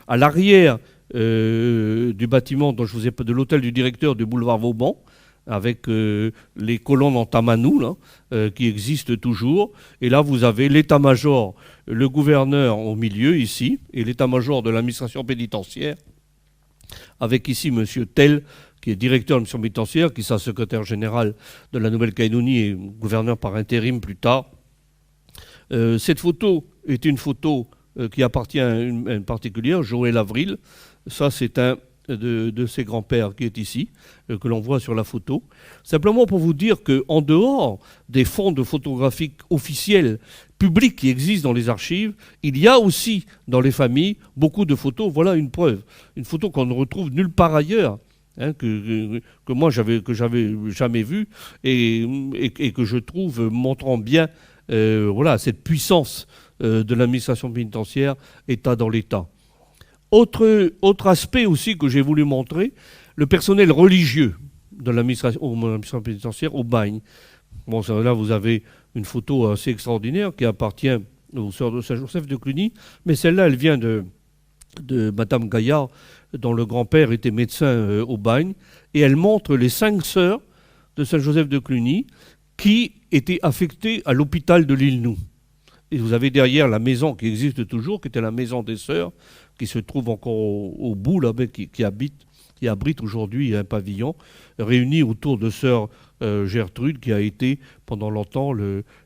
à l'arrière du bâtiment dont je vous ai de l'hôtel du directeur du boulevard Vauban, avec les colonnes en tamanou là, qui existent toujours. Et là, vous avez l'état-major, le gouverneur au milieu ici, et l'état-major de l'administration pénitentiaire, avec ici M. Tell, qui est directeur de l'administration pénitentiaire, qui sera secrétaire général de la Nouvelle-Calédonie et gouverneur par intérim plus tard. Cette photo est une photo qui appartient à une particulière, Joël Avril. Ça, c'est un de ses grands-pères qui est ici, que l'on voit sur la photo. Simplement pour vous dire qu'en dehors des fonds photographiques officiels, publics qui existent dans les archives, il y a aussi dans les familles beaucoup de photos. Voilà une preuve. Une photo qu'on ne retrouve nulle part ailleurs. Hein, que moi, que j'avais jamais vue et que je trouve montrant bien voilà, cette puissance de l'administration pénitentiaire, État dans l'État. Autre aspect aussi que j'ai voulu montrer, le personnel religieux de l'administration pénitentiaire au bagne. Bon, là, vous avez une photo assez extraordinaire qui appartient aux sœurs de Saint-Joseph de Cluny, mais celle-là, elle vient de Madame Gaillard, dont le grand-père était médecin au bagne, et elle montre les 5 sœurs de Saint-Joseph-de-Cluny qui était affecté à l'hôpital de l'Île-Nou. Et vous avez derrière la maison qui existe toujours, qui était la maison des Sœurs, qui se trouve encore au bout, là, qui abrite aujourd'hui un pavillon, réuni autour de Sœur Gertrude, qui a été pendant longtemps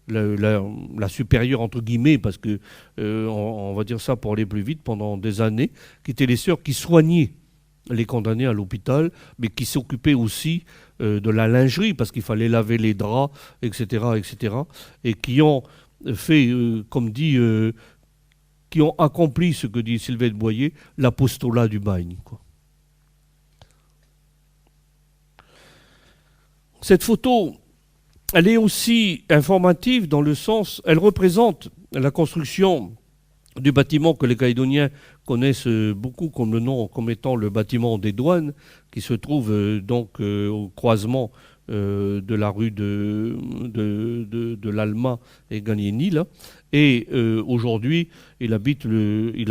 la supérieure, entre guillemets, parce que, on va dire ça pour aller plus vite, pendant des années, qui étaient les sœurs qui soignaient les condamnés à l'hôpital, mais qui s'occupaient aussi de la lingerie, parce qu'il fallait laver les draps, etc., et qui ont fait, comme dit, qui ont accompli ce que dit Sylvain de Boyer, l'apostolat du bagne, quoi. Cette photo, elle est aussi informative dans le sens, elle représente la construction du bâtiment que les Calédoniens connaissent beaucoup comme étant le bâtiment des douanes, qui se trouve donc au croisement de la rue de l'Alma et Gagneni, là. Et aujourd'hui, il abrite les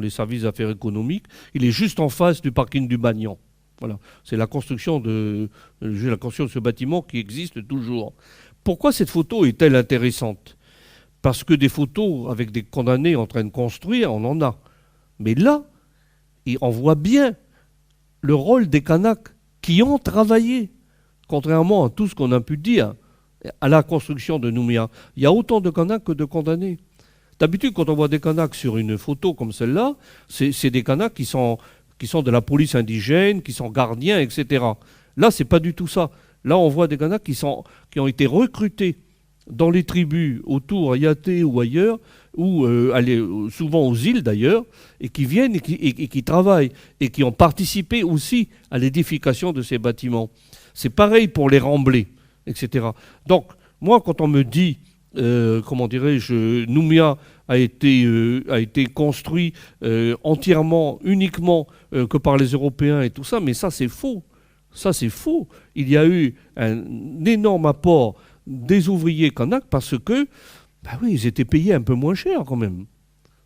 services d'affaires économiques. Il est juste en face du parking du Bagnan. Voilà. C'est la construction de ce bâtiment qui existe toujours. Pourquoi cette photo est-elle intéressante ? Parce que des photos avec des condamnés en train de construire, on en a. Mais là, on voit bien le rôle des Kanaks qui ont travaillé, contrairement à tout ce qu'on a pu dire, à la construction de Nouméa. Il y a autant de Kanaks que de condamnés. D'habitude, quand on voit des Kanaks sur une photo comme celle-là, c'est des Kanaks qui sont de la police indigène, qui sont gardiens, etc. Là, c'est pas du tout ça. Là, on voit des Kanaks qui ont été recrutés dans les tribus autour, à Yaté ou ailleurs, ou souvent aux îles d'ailleurs, et qui viennent et qui travaillent, et qui ont participé aussi à l'édification de ces bâtiments. C'est pareil pour les remblais, etc. Donc, moi, quand on me dit, Nouméa a été construit entièrement, uniquement que par les Européens et tout ça, mais ça c'est faux. Ça c'est faux. Il y a eu un énorme apport des ouvriers Kanaks parce que, ils étaient payés un peu moins cher quand même.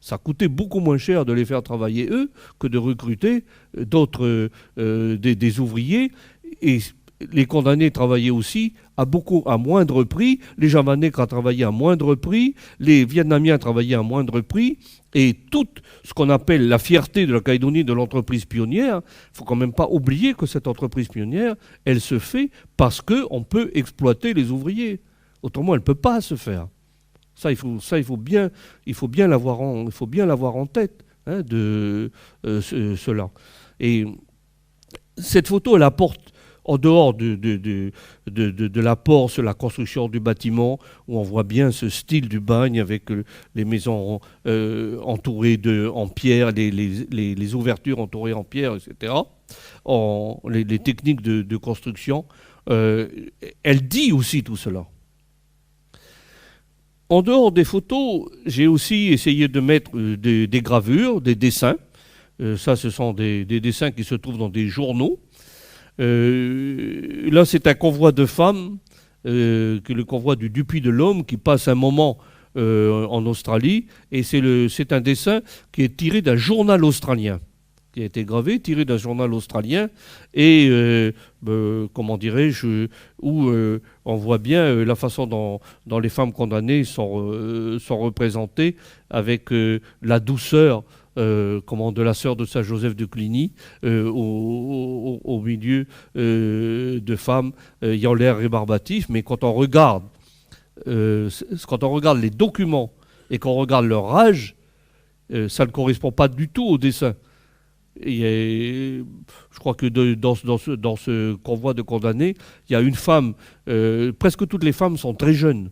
Ça coûtait beaucoup moins cher de les faire travailler eux que de recruter d'autres des ouvriers. Et les condamnés travaillaient aussi à moindre prix. Les Javanais travaillaient à moindre prix. Les Vietnamiens travaillaient à moindre prix. Et tout ce qu'on appelle la fierté de la Calédonie de l'entreprise pionnière, il ne faut quand même pas oublier que cette entreprise pionnière, elle se fait parce qu'on peut exploiter les ouvriers. Autrement, elle ne peut pas se faire. Il faut bien l'avoir en tête, hein, de cela. Et cette photo, elle apporte, en dehors de l'apport sur la construction du bâtiment, où on voit bien ce style du bagne avec les maisons entourées en pierre, les ouvertures entourées en pierre, etc., les techniques de construction, elle dit aussi tout cela. En dehors des photos, j'ai aussi essayé de mettre des gravures, des dessins. Ça, ce sont des dessins qui se trouvent dans des journaux. Là, c'est un convoi de femmes, que le convoi du Dupuis de l'Homme, qui passe un moment en Australie. Et c'est un dessin qui est tiré d'un journal australien, qui a été gravé, tiré d'un journal australien. Et, où on voit bien la façon dont les femmes condamnées sont représentées avec la douceur de la sœur de Saint-Joseph-de-Cluny au milieu de femmes ayant l'air rébarbatif. Mais quand on regarde les documents et qu'on regarde leur âge, ça ne correspond pas du tout au dessin. Je crois que dans ce convoi de condamnés, il y a une femme, presque toutes les femmes sont très jeunes.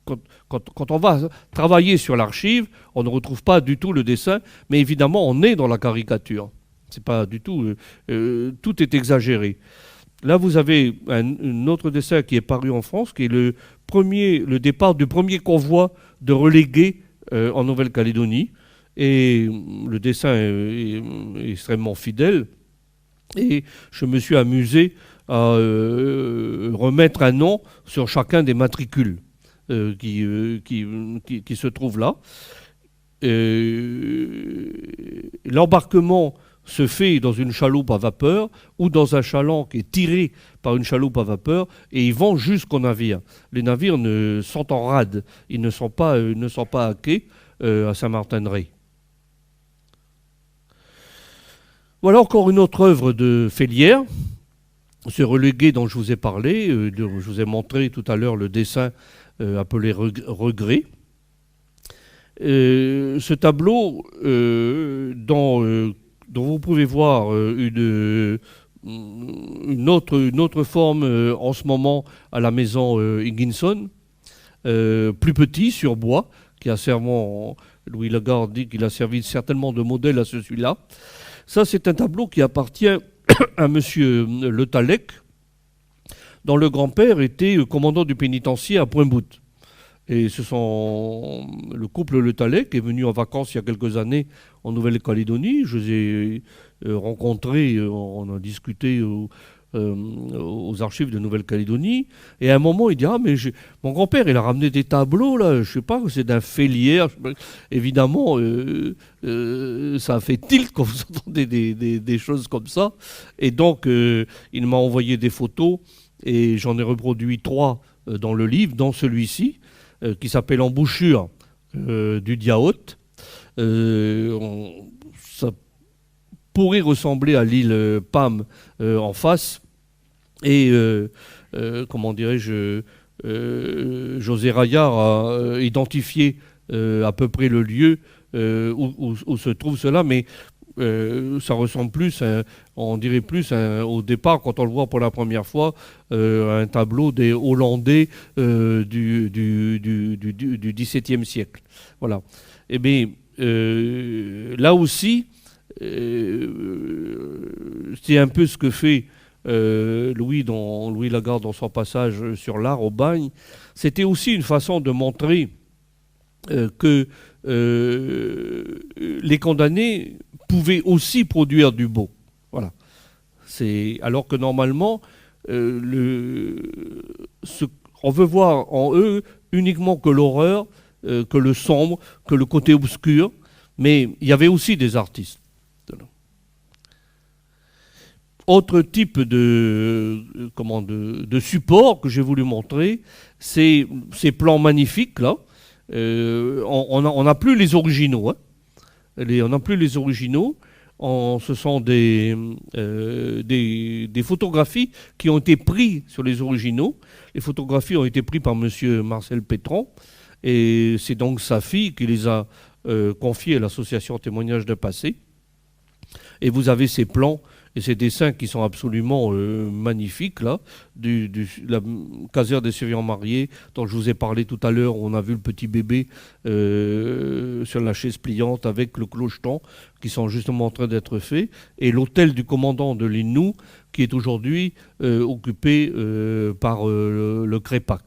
Quand on va travailler sur l'archive, on ne retrouve pas du tout le dessin, mais évidemment on est dans la caricature. C'est pas du tout, tout est exagéré. Là vous avez un autre dessin qui est paru en France, qui est le départ du premier convoi de relégués en Nouvelle-Calédonie. Et le dessin est extrêmement fidèle. Et je me suis amusé à remettre un nom sur chacun des matricules qui se trouvent là. L'embarquement se fait dans une chaloupe à vapeur ou dans un chaland qui est tiré par une chaloupe à vapeur et ils vont jusqu'au navire. Les navires sont en rade, ils ne sont pas à quai à Saint-Martin-de-Ré. Voilà encore une autre œuvre de Félière, ce relégué dont je vous ai parlé, je vous ai montré tout à l'heure le dessin appelé Regret. Ce tableau dont vous pouvez voir une autre forme en ce moment à la maison Higginson, plus petit, sur bois, qui a servi, Louis Lagarde dit qu'il a servi certainement de modèle à celui-là. Ça, c'est un tableau qui appartient à monsieur Le Tallec, dont le grand-père était commandant du pénitencier à Pointe-Boute. Et le couple Le Tallec est venu en vacances il y a quelques années en Nouvelle-Calédonie. Je les ai rencontrés, on a discuté aux archives de Nouvelle-Calédonie. Et à un moment, il dit « Ah, mais mon grand-père, il a ramené des tableaux, là, je sais pas, c'est d'un Félière. » Évidemment, ça a fait tilt quand vous entendez des choses comme ça. Et donc, il m'a envoyé des photos et j'en ai reproduit 3 dans le livre, dans celui-ci, qui s'appelle Embouchure du Diaote. Ça pourrait ressembler à l'île Pam en face. Et, comment dirais-je, José Rayard a identifié à peu près le lieu où se trouve cela, mais ça ressemble plus, on dirait plus au départ, quand on le voit pour la première fois, à un tableau des Hollandais du XVIIe siècle. Voilà. Et bien, là aussi, c'est un peu ce que fait Louis Lagarde dans son passage sur l'art au bagne. C'était aussi une façon de montrer que les condamnés pouvaient aussi produire du beau. Voilà. Alors que normalement, on veut voir en eux uniquement que l'horreur, que le sombre, que le côté obscur, mais il y avait aussi des artistes. Autre type de support que j'ai voulu montrer, c'est ces plans magnifiques là. On n'a plus les originaux. Hein. On n'a plus les originaux. Ce sont des photographies qui ont été prises sur les originaux. Les photographies ont été prises par monsieur Marcel Pétron. Et c'est donc sa fille qui les a confiées à l'association Témoignages de Passé. Et vous avez ces plans et ces dessins qui sont absolument magnifiques, là, la caserne des surveillants mariés, dont je vous ai parlé tout à l'heure, où on a vu le petit bébé sur la chaise pliante avec le clocheton, qui sont justement en train d'être faits, et l'hôtel du commandant de l'Innou, qui est aujourd'hui occupé par le Crépac,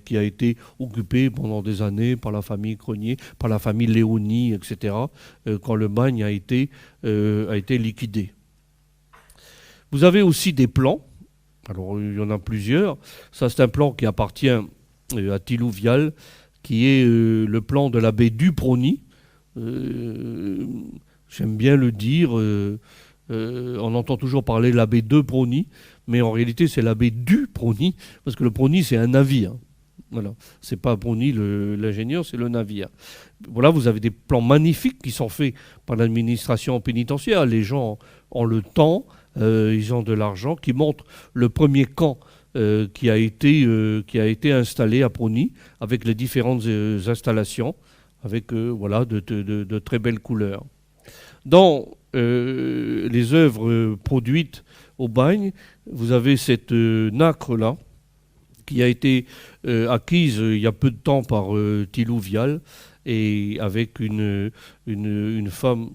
qui a été occupé pendant des années par la famille Crenier, par la famille Léonie, etc., quand le bagne a été liquidé. Vous avez aussi des plans, alors il y en a plusieurs. Ça, c'est un plan qui appartient à Thilouvial, qui est le plan de l'abbé Duprony. J'aime bien le dire, on entend toujours parler de l'abbé de Prony, mais en réalité c'est l'abbé du Prony, parce que le Prony c'est un navire. Voilà, c'est pas Prony l'ingénieur, c'est le navire. Voilà, vous avez des plans magnifiques qui sont faits par l'administration pénitentiaire. Les gens ont le temps, ils ont de l'argent, qui montrent le premier camp qui a été installé à Prony, avec les différentes installations, avec voilà, de très belles couleurs. Dans les œuvres produites au bagne, vous avez cette nacre-là, qui a été acquise il y a peu de temps par Thilouvial, et avec une femme,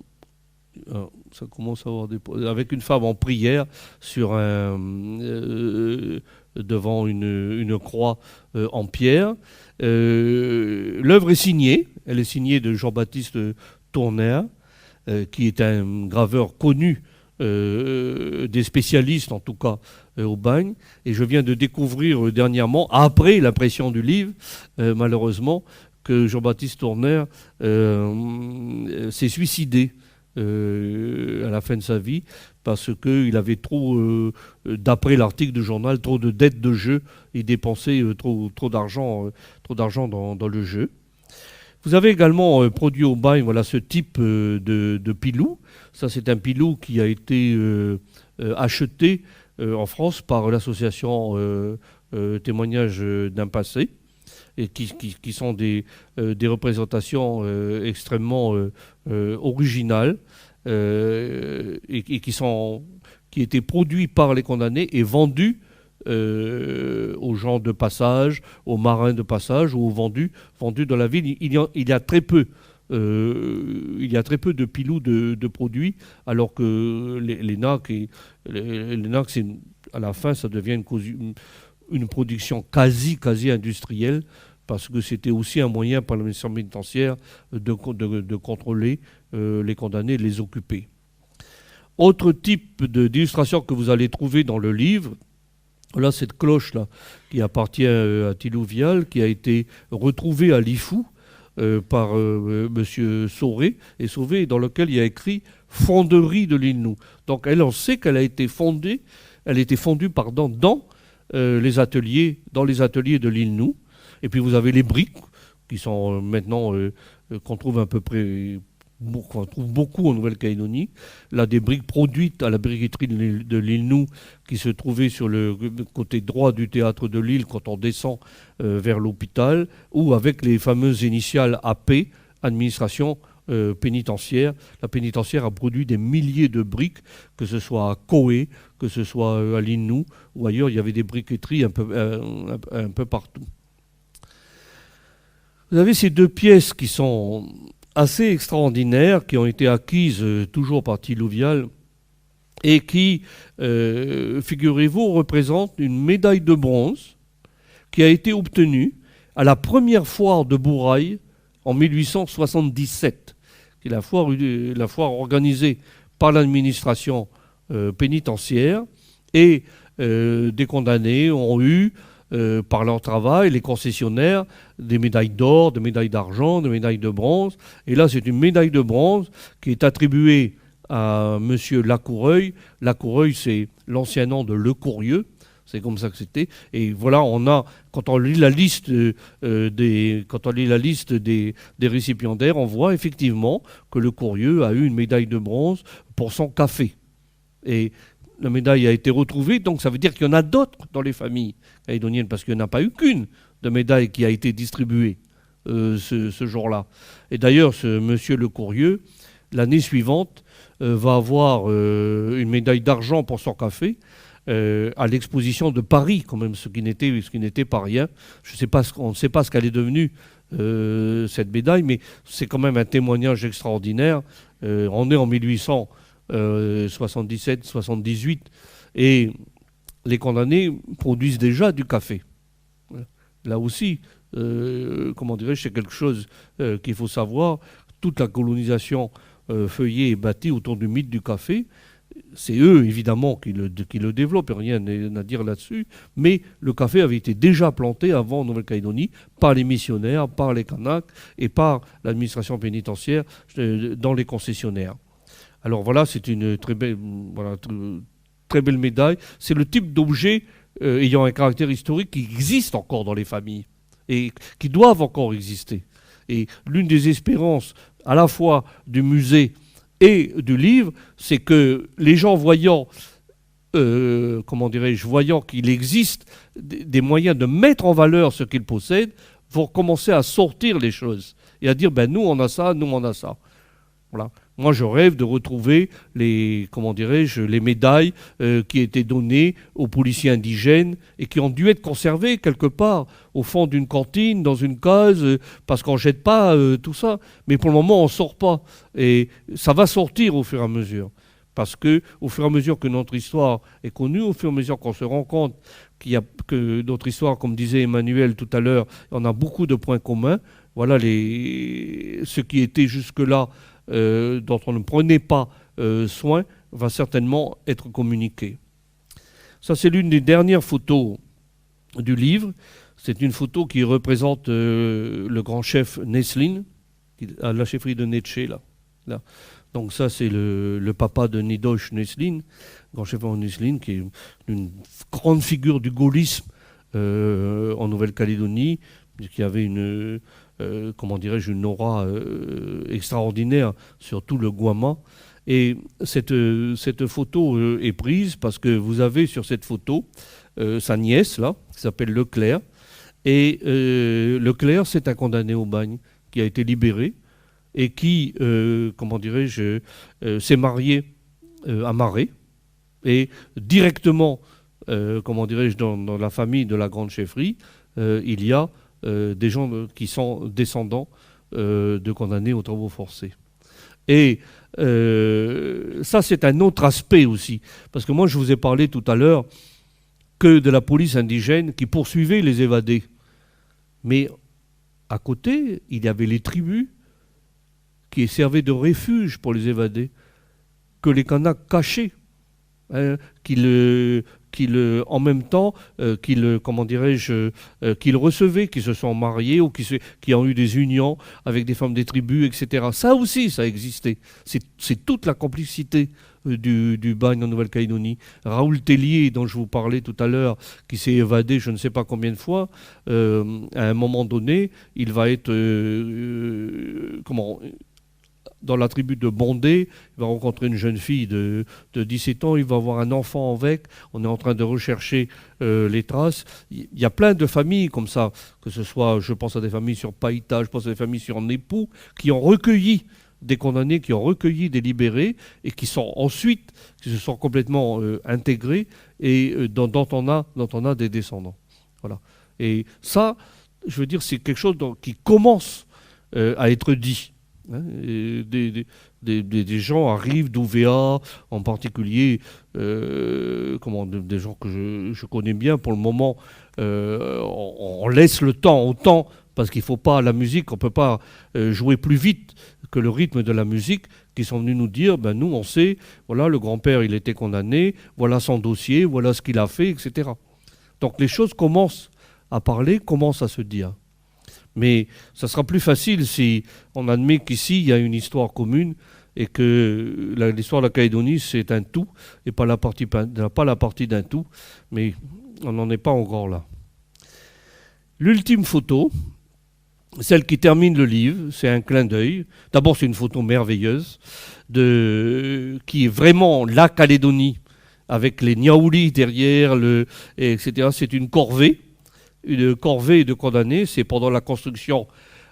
ça commence à avoir avec une femme en prière sur devant une croix en pierre. L'œuvre est signée, elle est signée de Jean-Baptiste Tourner, qui est un graveur connu des spécialistes, en tout cas au bagne. Et je viens de découvrir dernièrement, après l'impression du livre, malheureusement, que Jean-Baptiste Tourner s'est suicidé à la fin de sa vie, parce qu'il avait trop, d'après l'article du journal, trop de dettes de jeu. Il dépensait trop d'argent dans le jeu. Vous avez également produit au bagne ce type de pilou. Ça, c'est un pilou qui a été acheté en France par l'association Témoignages d'un passé, et qui sont des représentations extrêmement originales et qui étaient produits par les condamnés et vendus aux gens de passage, aux marins de passage ou vendus dans la ville. Il y a très peu de pilous de produits, alors que les NAC, à la fin, ça devient une production quasi industrielle, parce que c'était aussi un moyen par l'administration pénitentiaire de contrôler les condamnés et de les occuper. Autre type d'illustration que vous allez trouver dans le livre, là, cette cloche-là, qui appartient à Thilouvial, qui a été retrouvée à Lifou par M. Sauvé, dans lequel il y a écrit « Fonderie de l'île Nou ». Donc, on sait qu'elle a été fondue dans les ateliers de l'île Nou. Et puis, vous avez les briques, qui sont maintenant, qu'on trouve à peu près... qu'on trouve beaucoup en Nouvelle-Calédonie. Là, des briques produites à la briqueterie de l'île Nou, qui se trouvait sur le côté droit du théâtre de l'île quand on descend vers l'hôpital, ou avec les fameuses initiales AP, administration pénitentiaire. La pénitentiaire a produit des milliers de briques, que ce soit à Koé, que ce soit à l'île Nou, ou ailleurs. Il y avait des briqueteries un peu partout. Vous avez ces deux pièces qui sont assez extraordinaires, qui ont été acquises toujours par Thilouvial, et qui, figurez-vous, représentent une médaille de bronze qui a été obtenue à la première foire de Bourail en 1877, qui est la foire organisée par l'administration pénitentiaire, et des condamnés ont eu, par leur travail, les concessionnaires, des médailles d'or, des médailles d'argent, des médailles de bronze. Et là, c'est une médaille de bronze qui est attribuée à M. Lacoureuil. Lacoureuil, c'est l'ancien nom de Le Courrieux. C'est comme ça que c'était. Et voilà, quand on lit la liste des récipiendaires, on voit effectivement que Le Courrieux a eu une médaille de bronze pour son café. Et la médaille a été retrouvée, donc ça veut dire qu'il y en a d'autres dans les familles calédoniennes, parce qu'il n'y en a pas eu qu'une de médaille qui a été distribuée ce jour-là. Et d'ailleurs, ce monsieur Le Courrieux, l'année suivante, va avoir une médaille d'argent pour son café à l'exposition de Paris, quand même, ce qui n'était pas rien. On ne sait pas ce qu'elle est devenue, cette médaille, mais c'est quand même un témoignage extraordinaire. On est en 1877-78, et les condamnés produisent déjà du café. Là aussi, c'est quelque chose qu'il faut savoir. Toute la colonisation feuillée est bâtie autour du mythe du café. C'est eux, évidemment, qui le développent, et rien à dire là-dessus. Mais le café avait été déjà planté avant en Nouvelle-Calédonie par les missionnaires, par les Kanaks et par l'administration pénitentiaire dans les concessionnaires. Alors voilà, c'est une très belle médaille. C'est le type d'objet ayant un caractère historique qui existe encore dans les familles et qui doivent encore exister. Et l'une des espérances à la fois du musée et du livre, c'est que les gens voyant qu'il existe des moyens de mettre en valeur ce qu'ils possèdent, vont commencer à sortir les choses et à dire nous on a ça, nous on a ça. Voilà. Moi, je rêve de retrouver les médailles qui étaient données aux policiers indigènes et qui ont dû être conservées quelque part au fond d'une cantine, dans une case, parce qu'on ne jette pas tout ça. Mais pour le moment, on ne sort pas. Et ça va sortir au fur et à mesure. Parce qu'au fur et à mesure que notre histoire est connue, au fur et à mesure qu'on se rend compte que notre histoire, comme disait Emmanuel tout à l'heure, on a beaucoup de points communs. Voilà ce qui était jusque-là dont on ne prenait pas soin, va certainement être communiqué. Ça, c'est l'une des dernières photos du livre. C'est une photo qui représente le grand chef Neslin, à la chefferie de Netché, là. Donc ça, c'est le papa de Nidosh Neslin, grand chef Neslin, qui est une grande figure du gaullisme en Nouvelle-Calédonie, qui avait une, comment dirais-je, une aura extraordinaire sur tout le Guama. Et cette photo est prise parce que vous avez sur cette photo sa nièce, là, qui s'appelle Leclerc. Et Leclerc, c'est un condamné au bagne qui a été libéré et qui, comment dirais-je, s'est marié à Marais. Et directement, comment dirais-je, dans la famille de la grande chefferie, il y a des gens qui sont descendants de condamnés aux travaux forcés. Et ça, c'est un autre aspect aussi. Parce que moi, je vous ai parlé tout à l'heure que de la police indigène qui poursuivait les évadés. Mais à côté, il y avait les tribus qui servaient de refuge pour les évadés, que les Kanaks cachaient, hein, en même temps comment dirais-je, qu'ils recevaient, qui se sont mariés ou qui ont eu des unions avec des femmes des tribus, etc. Ça aussi, ça existait. C'est toute la complicité du bagne en Nouvelle-Calédonie. Raoul Tellier, dont je vous parlais tout à l'heure, qui s'est évadé je ne sais pas combien de fois, à un moment donné, il va être dans la tribu de Bondé, il va rencontrer une jeune fille de 17 ans, il va avoir un enfant avec, on est en train de rechercher les traces. Il y a plein de familles comme ça, que ce soit, je pense à des familles sur Païta, je pense à des familles sur Népou, qui ont recueilli des condamnés, qui ont recueilli des libérés, et qui sont ensuite, qui se sont complètement intégrés, et dont on a des descendants. Voilà. Et ça, je veux dire, c'est quelque chose qui commence à être dit. Hein, des gens arrivent d'OVA en particulier, des gens que je connais bien pour le moment. On laisse le temps au temps parce qu'il ne faut pas, la musique, on ne peut pas jouer plus vite que le rythme de la musique, qui sont venus nous dire, ben nous on sait, voilà, le grand-père il était condamné, voilà son dossier, voilà ce qu'il a fait, etc. Donc les choses commencent à parler, commencent à se dire. Mais ça sera plus facile si on admet qu'ici, il y a une histoire commune et que l'histoire de la Calédonie, c'est un tout et pas la partie d'un tout. Mais on n'en est pas encore là. L'ultime photo, celle qui termine le livre, c'est un clin d'œil. D'abord, c'est une photo merveilleuse qui est vraiment la Calédonie, avec les Niaoulis derrière, etc. C'est une corvée de condamnés, c'est pendant la construction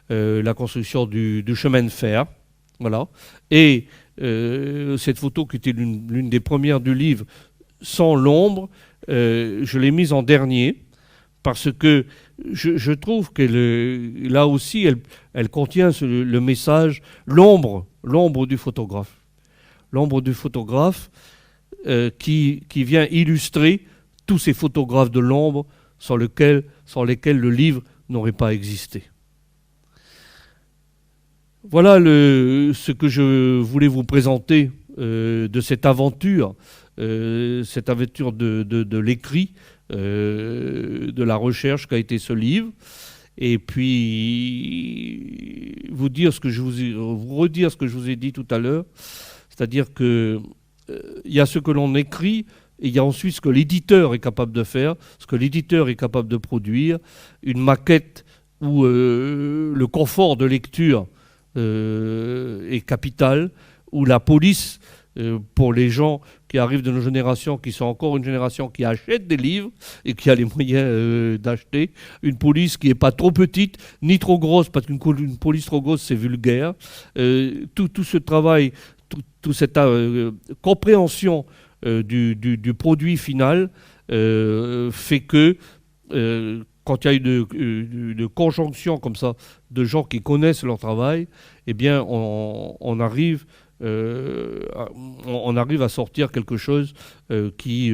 du chemin de fer. Voilà. Et cette photo qui était l'une des premières du livre, sans l'ombre, je l'ai mise en dernier, parce que je trouve que là aussi, elle contient le message, l'ombre du photographe. L'ombre du photographe qui vient illustrer tous ces photographes de l'ombre sans lesquels le livre n'aurait pas existé. Voilà ce que je voulais vous présenter de cette aventure de l'écrit, de la recherche qu'a été ce livre, et puis vous redire ce que je vous ai dit tout à l'heure, c'est-à-dire que il y a ce que l'on écrit, et il y a ensuite ce que l'éditeur est capable de faire, ce que l'éditeur est capable de produire, une maquette où le confort de lecture est capital, où la police, pour les gens qui arrivent de nos générations, qui sont encore une génération qui achète des livres et qui a les moyens d'acheter, une police qui n'est pas trop petite ni trop grosse, parce qu'une police trop grosse c'est vulgaire. Tout ce travail, toute cette compréhension du produit final fait que quand il y a une conjonction comme ça de gens qui connaissent leur travail, eh bien on arrive à sortir quelque chose qui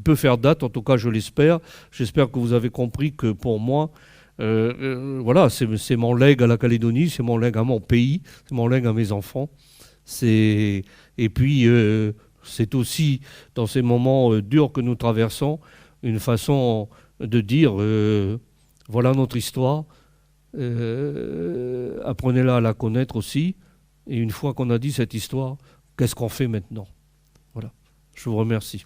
peut faire date, en tout cas je l'espère. J'espère que vous avez compris que pour moi, voilà, c'est mon legs à la Calédonie, c'est mon legs à mon pays, c'est mon legs à mes enfants. Et puis c'est aussi dans ces moments durs que nous traversons une façon de dire voilà notre histoire, apprenez-la à la connaître aussi, Et une fois qu'on a dit cette histoire, qu'est-ce qu'on fait maintenant? Voilà. Je vous remercie.